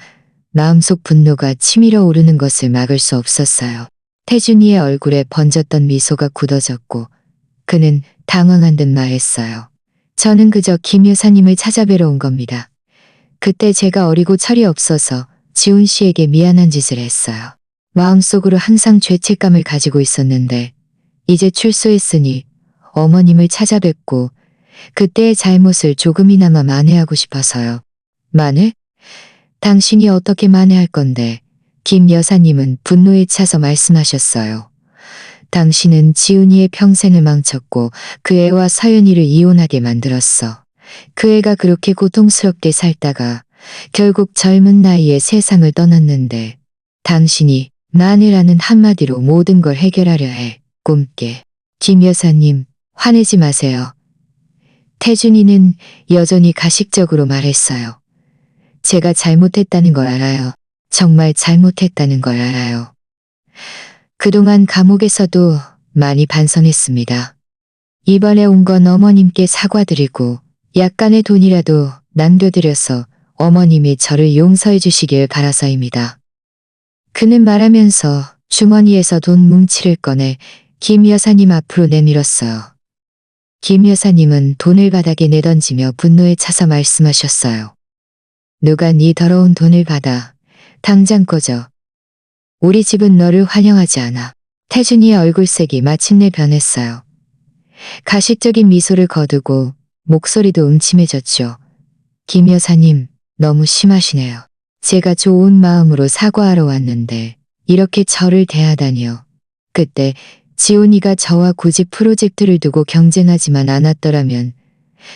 Speaker 1: 마음속 분노가 치밀어 오르는 것을 막을 수 없었어요. 태준이의 얼굴에 번졌던 미소가 굳어졌고 그는 당황한 듯 말했어요. 저는 그저 김 여사님을 찾아뵈러 온 겁니다. 그때 제가 어리고 철이 없어서 지훈 씨에게 미안한 짓을 했어요. 마음속으로 항상 죄책감을 가지고 있었는데 이제 출소했으니 어머님을 찾아뵙고 그때의 잘못을 조금이나마 만회하고 싶어서요. 만회? 당신이 어떻게 만회할 건데? 김 여사님은 분노에 차서 말씀하셨어요. 당신은 지훈이의 평생을 망쳤고 그 애와 서연이를 이혼하게 만들었어. 그 애가 그렇게 고통스럽게 살다가 결국 젊은 나이에 세상을 떠났는데 당신이 만회라는 한마디로 모든 걸 해결하려 해. 꿈깨. 김 여사님, 화내지 마세요. 태준이는 여전히 가식적으로 말했어요. 제가 잘못했다는 걸 알아요. 정말 잘못했다는 걸 알아요. 그동안 감옥에서도 많이 반성했습니다. 이번에 온 건 어머님께 사과드리고 약간의 돈이라도 남겨드려서 어머님이 저를 용서해 주시길 바라서입니다. 그는 말하면서 주머니에서 돈 뭉치를 꺼내 김 여사님 앞으로 내밀었어요. 김 여사님은 돈을 바닥에 내던지며 분노에 차서 말씀하셨어요. 누가 네 더러운 돈을 받아. 당장 꺼져. 우리 집은 너를 환영하지 않아. 태준이의 얼굴색이 마침내 변했어요. 가식적인 미소를 거두고 목소리도 음침해졌죠. 김 여사님, 너무 심하시네요. 제가 좋은 마음으로 사과하러 왔는데 이렇게 저를 대하다니요. 그때 지훈이가 저와 굳이 프로젝트를 두고 경쟁하지만 않았더라면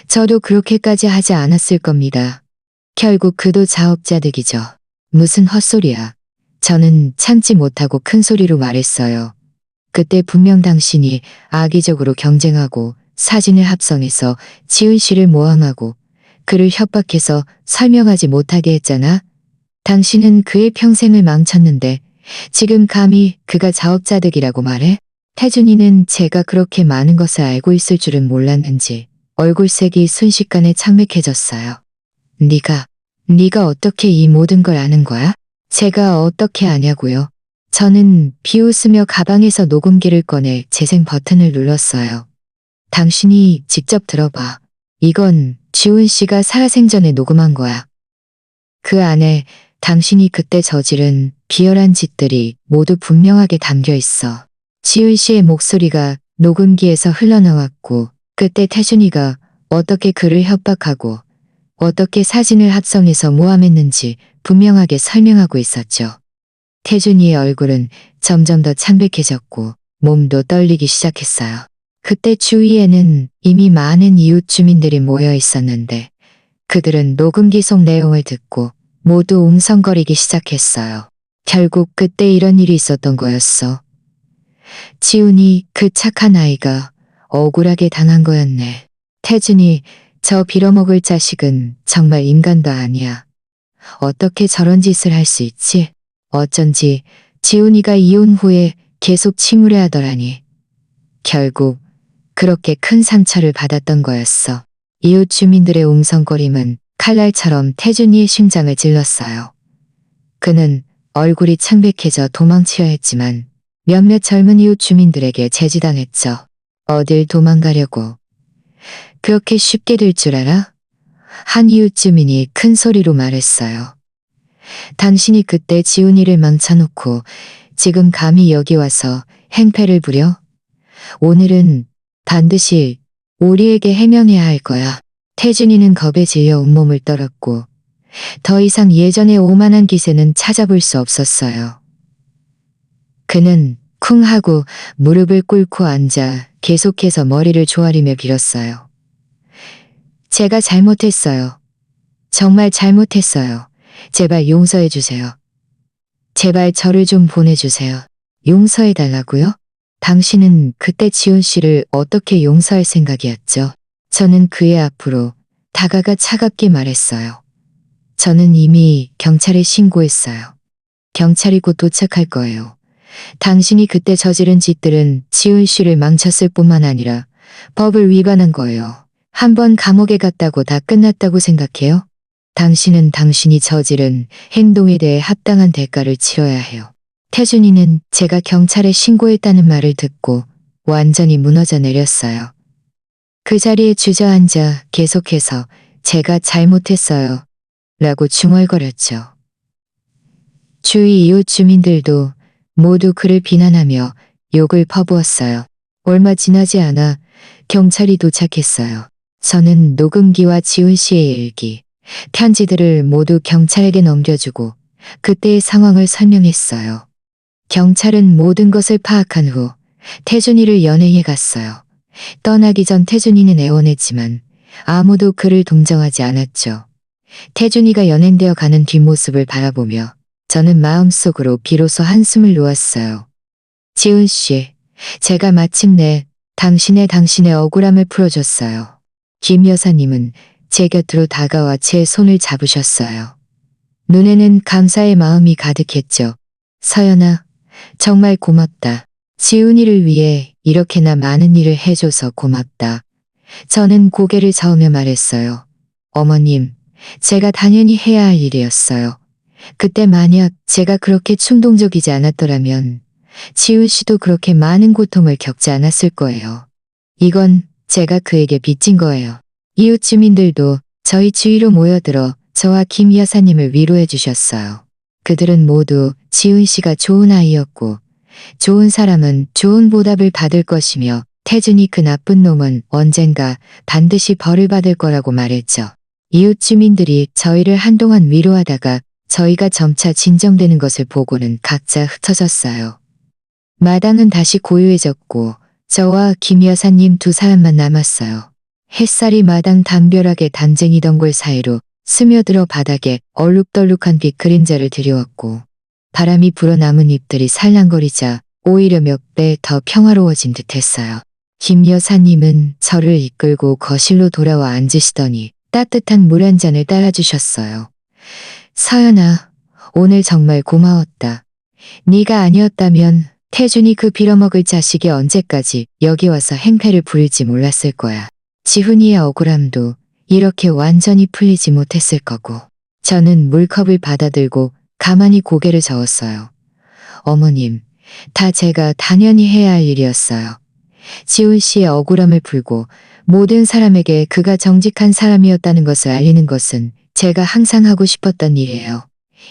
Speaker 1: 저도 그렇게까지 하지 않았을 겁니다. 결국 그도 자업자득이죠. 무슨 헛소리야. 저는 참지 못하고 큰 소리로 말했어요. 그때 분명 당신이 악의적으로 경쟁하고 사진을 합성해서 지훈 씨를 모함하고 그를 협박해서 설명하지 못하게 했잖아. 당신은 그의 평생을 망쳤는데 지금 감히 그가 자업자득이라고 말해? 태준이는 제가 그렇게 많은 것을 알고 있을 줄은 몰랐는지 얼굴색이 순식간에 창백해졌어요. 네가 어떻게 이 모든 걸 아는 거야? 제가 어떻게 아냐고요? 저는 비웃으며 가방에서 녹음기를 꺼내 재생 버튼을 눌렀어요. 당신이 직접 들어봐. 이건 지훈 씨가 살아생전에 녹음한 거야. 그 안에 당신이 그때 저지른 비열한 짓들이 모두 분명하게 담겨 있어. 지훈 씨의 목소리가 녹음기에서 흘러나왔고 그때 태준이가 어떻게 그를 협박하고 어떻게 사진을 합성해서 모함했는지 분명하게 설명하고 있었죠. 태준이의 얼굴은 점점 더 창백해졌고 몸도 떨리기 시작했어요. 그때 주위에는 이미 많은 이웃 주민들이 모여 있었는데 그들은 녹음기 속 내용을 듣고 모두 웅성거리기 시작했어요. 결국 그때 이런 일이 있었던 거였어. 지훈이, 그 착한 아이가 억울하게 당한 거였네. 태준이, 저 빌어먹을 자식은 정말 인간도 아니야. 어떻게 저런 짓을 할 수 있지? 어쩐지 지훈이가 이혼 후에 계속 침울해하더라니. 결국 그렇게 큰 상처를 받았던 거였어. 이웃 주민들의 웅성거림은 칼날처럼 태준이의 심장을 찔렀어요. 그는 얼굴이 창백해져 도망치려 했지만 몇몇 젊은 이웃 주민들에게 제지당했죠. 어딜 도망가려고. 그렇게 쉽게 될 줄 알아? 한 이웃 주민이 큰 소리로 말했어요. 당신이 그때 지훈이를 망쳐놓고 지금 감히 여기 와서 행패를 부려? 오늘은 반드시 우리에게 해명해야 할 거야. 태준이는 겁에 질려 온몸을 떨었고 더 이상 예전의 오만한 기세는 찾아볼 수 없었어요. 그는 쿵 하고 무릎을 꿇고 앉아 계속해서 머리를 조아리며 빌었어요. 제가 잘못했어요. 정말 잘못했어요. 제발 용서해 주세요. 제발 저를 좀 보내주세요. 용서해 달라고요? 당신은 그때 지훈 씨를 어떻게 용서할 생각이었죠? 저는 그의 앞으로 다가가 차갑게 말했어요. 저는 이미 경찰에 신고했어요. 경찰이 곧 도착할 거예요. 당신이 그때 저지른 짓들은 지훈 씨를 망쳤을 뿐만 아니라 법을 위반한 거예요. 한번 감옥에 갔다고 다 끝났다고 생각해요? 당신은 당신이 저지른 행동에 대해 합당한 대가를 치러야 해요. 태준이는 제가 경찰에 신고했다는 말을 듣고 완전히 무너져 내렸어요. 그 자리에 주저앉아 계속해서 제가 잘못했어요. 라고 중얼거렸죠. 주위 이웃 주민들도 모두 그를 비난하며 욕을 퍼부었어요. 얼마 지나지 않아 경찰이 도착했어요. 저는 녹음기와 지훈 씨의 일기, 편지들을 모두 경찰에게 넘겨주고 그때의 상황을 설명했어요. 경찰은 모든 것을 파악한 후 태준이를 연행해 갔어요. 떠나기 전 태준이는 애원했지만 아무도 그를 동정하지 않았죠. 태준이가 연행되어 가는 뒷모습을 바라보며 저는 마음속으로 비로소 한숨을 놓았어요. 지훈 씨, 제가 마침내 당신의 억울함을 풀어줬어요. 김 여사님은 제 곁으로 다가와 제 손을 잡으셨어요. 눈에는 감사의 마음이 가득했죠. 서연아, 정말 고맙다. 지훈이를 위해 이렇게나 많은 일을 해줘서 고맙다. 저는 고개를 저으며 말했어요. 어머님, 제가 당연히 해야 할 일이었어요. 그때 만약 제가 그렇게 충동적이지 않았더라면 지훈 씨도 그렇게 많은 고통을 겪지 않았을 거예요. 이건 제가 그에게 빚진 거예요. 이웃 주민들도 저희 주위로 모여들어 저와 김 여사님을 위로해 주셨어요. 그들은 모두 지훈 씨가 좋은 아이였고 좋은 사람은 좋은 보답을 받을 것이며 태준이 그 나쁜 놈은 언젠가 반드시 벌을 받을 거라고 말했죠. 이웃 주민들이 저희를 한동안 위로하다가 저희가 점차 진정되는 것을 보고는 각자 흩어졌어요. 마당은 다시 고요해졌고 저와 김 여사님 두 사람만 남았어요. 햇살이 마당 담벼락에 단쟁이 덩굴 사이로 스며들어 바닥에 얼룩덜룩한 빛 그림자를 들여왔고 바람이 불어 남은 잎들이 살랑거리자 오히려 몇 배 더 평화로워진 듯했어요. 김 여사님은 저를 이끌고 거실로 돌아와 앉으시더니 따뜻한 물 한 잔을 따라주셨어요. 서연아, 오늘 정말 고마웠다. 네가 아니었다면 태준이 그 빌어먹을 자식이 언제까지 여기 와서 행패를 부릴지 몰랐을 거야. 지훈이의 억울함도 이렇게 완전히 풀리지 못했을 거고. 저는 물컵을 받아들고 가만히 고개를 저었어요. 어머님, 다 제가 당연히 해야 할 일이었어요. 지훈 씨의 억울함을 풀고 모든 사람에게 그가 정직한 사람이었다는 것을 알리는 것은 제가 항상 하고 싶었던 일이에요.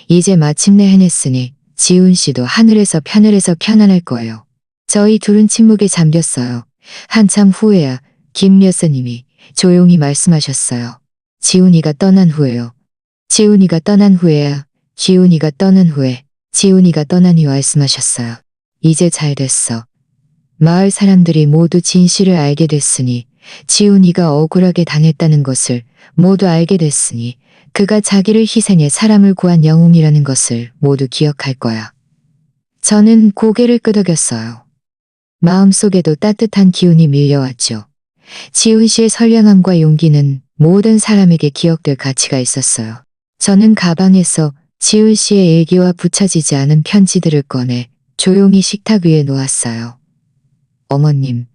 Speaker 1: 이제 마침내 해냈으니 지훈 씨도 하늘에서 편을해서 편안할 거예요. 저희 둘은 침묵에 잠겼어요. 한참 후에야 김 여사님이 조용히 말씀하셨어요. 지훈이가 떠난 후에요. 지훈이가 떠난 후에야. 지훈이가 떠난 후에. 지훈이가 떠나니 말씀하셨어요. 이제 잘 됐어. 마을 사람들이 모두 진실을 알게 됐으니, 지훈이가 억울하게 당했다는 것을 모두 알게 됐으니, 그가 자기를 희생해 사람을 구한 영웅이라는 것을 모두 기억할 거야. 저는 고개를 끄덕였어요. 마음속에도 따뜻한 기운이 밀려왔죠. 지훈 씨의 선량함과 용기는 모든 사람에게 기억될 가치가 있었어요. 저는 가방에서 지훈 씨의 일기와 붙여지지 않은 편지들을 꺼내 조용히 식탁 위에 놓았어요. 어머님,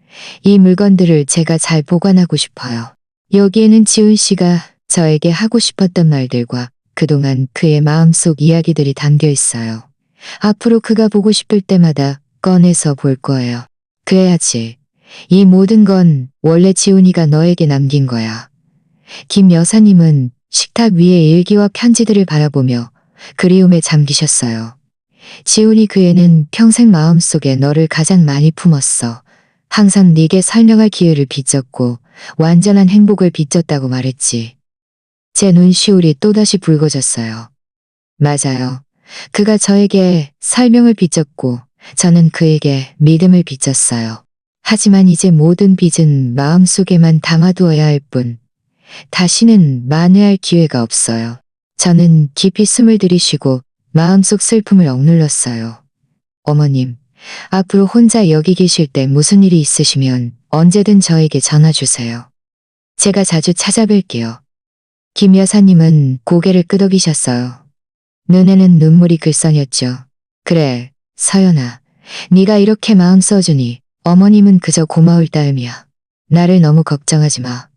Speaker 1: 이 물건들을 제가 잘 보관하고 싶어요. 여기에는 지훈 씨가 저에게 하고 싶었던 말들과 그동안 그의 마음속 이야기들이 담겨 있어요. 앞으로 그가 보고 싶을 때마다 꺼내서 볼 거예요. 그래야지. 이 모든 건 원래 지훈이가 너에게 남긴 거야. 김 여사님은 식탁 위에 일기와 편지들을 바라보며 그리움에 잠기셨어요. 지훈이 그 애는 평생 마음속에 너를 가장 많이 품었어. 항상 네게 설명할 기회를 빚었고 완전한 행복을 빚었다고 말했지. 제 눈시울이 또다시 붉어졌어요. 맞아요. 그가 저에게 설명을 빚었고 저는 그에게 믿음을 빚었어요. 하지만 이제 모든 빚은 마음속에만 담아두어야 할 뿐 다시는 만회할 기회가 없어요. 저는 깊이 숨을 들이쉬고 마음속 슬픔을 억눌렀어요. 어머님, 앞으로 혼자 여기 계실 때 무슨 일이 있으시면 언제든 저에게 전화 주세요. 제가 자주 찾아뵐게요. 김 여사님은 고개를 끄덕이셨어요. 눈에는 눈물이 글썽였죠. 그래, 서연아. 네가 이렇게 마음 써주니 어머님은 그저 고마울 따름이야. 나를 너무 걱정하지 마.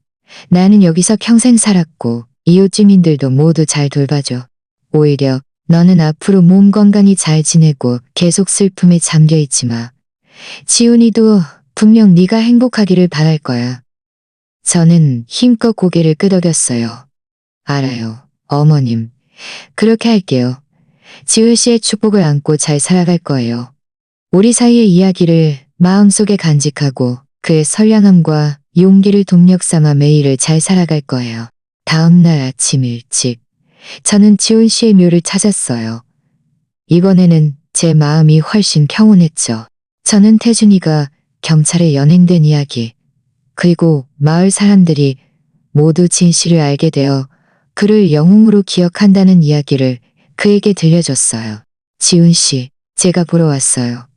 Speaker 1: 나는 여기서 평생 살았고 이웃 주민들도 모두 잘 돌봐줘. 오히려 너는 앞으로 몸 건강히 잘 지내고 계속 슬픔에 잠겨 있지 마. 지훈이도 분명 네가 행복하기를 바랄 거야. 저는 힘껏 고개를 끄덕였어요. 알아요, 어머님. 그렇게 할게요. 지훈 씨의 축복을 안고 잘 살아갈 거예요. 우리 사이의 이야기를 마음속에 간직하고 그의 선량함과 용기를 동력 삼아 매일을 잘 살아갈 거예요. 다음 날 아침 일찍 저는 지훈 씨의 묘를 찾았어요. 이번에는 제 마음이 훨씬 평온했죠. 저는 태준이가 경찰에 연행된 이야기, 그리고 마을 사람들이 모두 진실을 알게 되어 그를 영웅으로 기억한다는 이야기를 그에게 들려줬어요. 지훈 씨, 제가 보러 왔어요.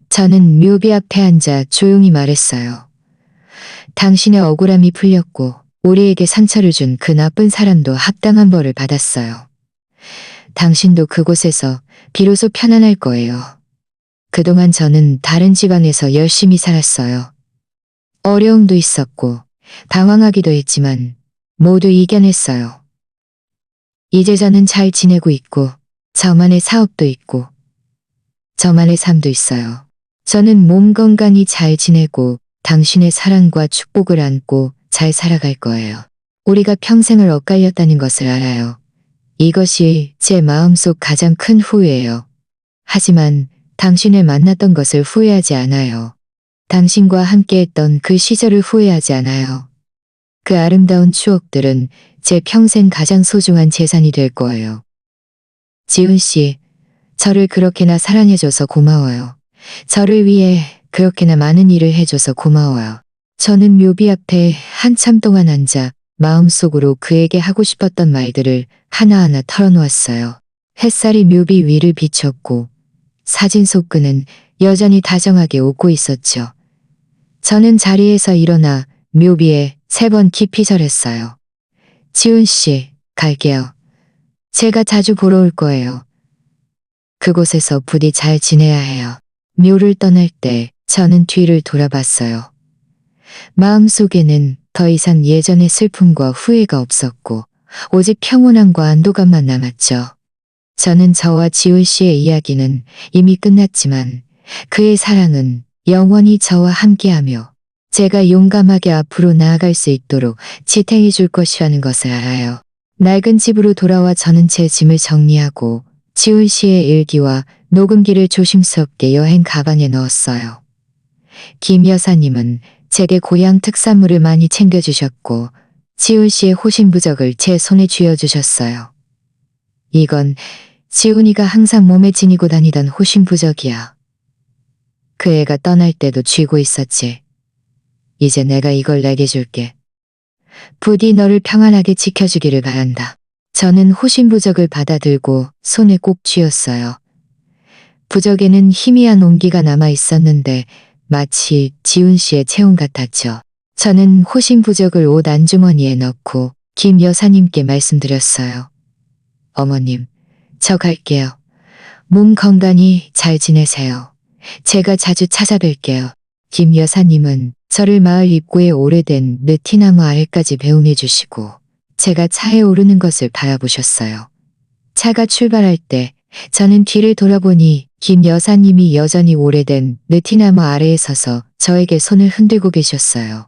Speaker 1: 저는 묘비 앞에 앉아 조용히 말했어요. 당신의 억울함이 풀렸고 우리에게 상처를 준 그 나쁜 사람도 합당한 벌을 받았어요. 당신도 그곳에서 비로소 편안할 거예요. 그동안 저는 다른 집안에서 열심히 살았어요. 어려움도 있었고 당황하기도 했지만 모두 이겨냈어요. 이제 저는 잘 지내고 있고 저만의 사업도 있고 저만의 삶도 있어요. 저는 몸 건강히 잘 지내고 당신의 사랑과 축복을 안고 잘 살아갈 거예요. 우리가 평생을 엇갈렸다는 것을 알아요. 이것이 제 마음속 가장 큰 후회예요. 하지만 당신을 만났던 것을 후회하지 않아요. 당신과 함께했던 그 시절을 후회하지 않아요. 그 아름다운 추억들은 제 평생 가장 소중한 재산이 될 거예요. 지훈 씨, 저를 그렇게나 사랑해줘서 고마워요. 저를 위해 그렇게나 많은 일을 해줘서 고마워요. 저는 묘비 앞에 한참 동안 앉아 마음속으로 그에게 하고 싶었던 말들을 하나하나 털어놓았어요. 햇살이 묘비 위를 비췄고 사진 속 그는 여전히 다정하게 웃고 있었죠. 저는 자리에서 일어나 묘비에 3번 깊이 절했어요. 지훈 씨, 갈게요. 제가 자주 보러 올 거예요. 그곳에서 부디 잘 지내야 해요. 묘를 떠날 때 저는 뒤를 돌아봤어요. 마음속에는 더 이상 예전의 슬픔과 후회가 없었고 오직 평온함과 안도감만 남았죠. 저는 저와 지훈 씨의 이야기는 이미 끝났지만 그의 사랑은 영원히 저와 함께하며 제가 용감하게 앞으로 나아갈 수 있도록 지탱해 줄 것이라는 것을 알아요. 낡은 집으로 돌아와 저는 제 짐을 정리하고 지훈 씨의 일기와 녹음기를 조심스럽게 여행 가방에 넣었어요. 김 여사님은 제게 고향 특산물을 많이 챙겨주셨고 지훈 씨의 호신부적을 제 손에 쥐어주셨어요. 이건 지훈이가 항상 몸에 지니고 다니던 호신부적이야. 그 애가 떠날 때도 쥐고 있었지. 이제 내가 이걸 내게 줄게. 부디 너를 평안하게 지켜주기를 바란다. 저는 호신부적을 받아들고 손에 꼭 쥐었어요. 부적에는 희미한 온기가 남아 있었는데 마치 지훈 씨의 체온 같았죠. 저는 호신부적을 옷 안주머니에 넣고 김 여사님께 말씀드렸어요. 어머님, 저 갈게요. 몸 건강히 잘 지내세요. 제가 자주 찾아뵐게요. 김 여사님은 저를 마을 입구의 오래된 느티나무 아래까지 배웅해 주시고 제가 차에 오르는 것을 바라보셨어요. 차가 출발할 때 저는 뒤를 돌아보니 김 여사님이 여전히 오래된 느티나무 아래에 서서 저에게 손을 흔들고 계셨어요.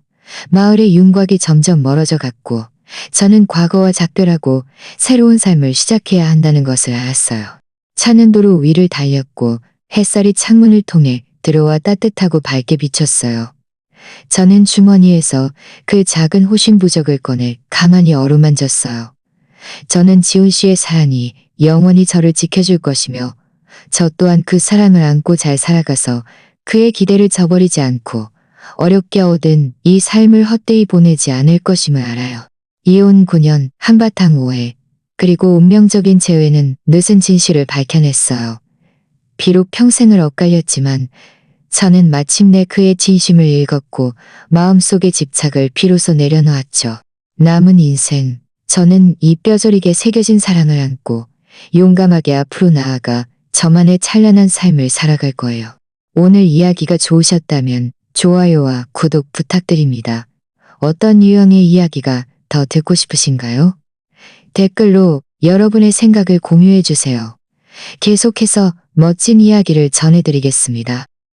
Speaker 1: 마을의 윤곽이 점점 멀어져 갔고 저는 과거와 작별하고 새로운 삶을 시작해야 한다는 것을 알았어요. 차는 도로 위를 달렸고 햇살이 창문을 통해 들어와 따뜻하고 밝게 비쳤어요. 저는 주머니에서 그 작은 호신부적을 꺼내 가만히 어루만졌어요. 저는 지훈 씨의 사랑이 영원히 저를 지켜줄 것이며 저 또한 그 사랑을 안고 잘 살아가서 그의 기대를 저버리지 않고 어렵게 얻은 이 삶을 헛되이 보내지 않을 것임을 알아요. 이혼 9년 한바탕 오해 그리고 운명적인 재회는 늦은 진실을 밝혀냈어요. 비록 평생을 엇갈렸지만 저는 마침내 그의 진심을 읽었고 마음속의 집착을 비로소 내려놓았죠. 남은 인생, 저는 이 뼈저리게 새겨진 사랑을 안고 용감하게 앞으로 나아가 저만의 찬란한 삶을 살아갈 거예요. 오늘 이야기가 좋으셨다면 좋아요와 구독 부탁드립니다. 어떤 유형의 이야기가 더 듣고 싶으신가요? 댓글로 여러분의 생각을 공유해 주세요. 계속해서 멋진 이야기를 전해드리겠습니다.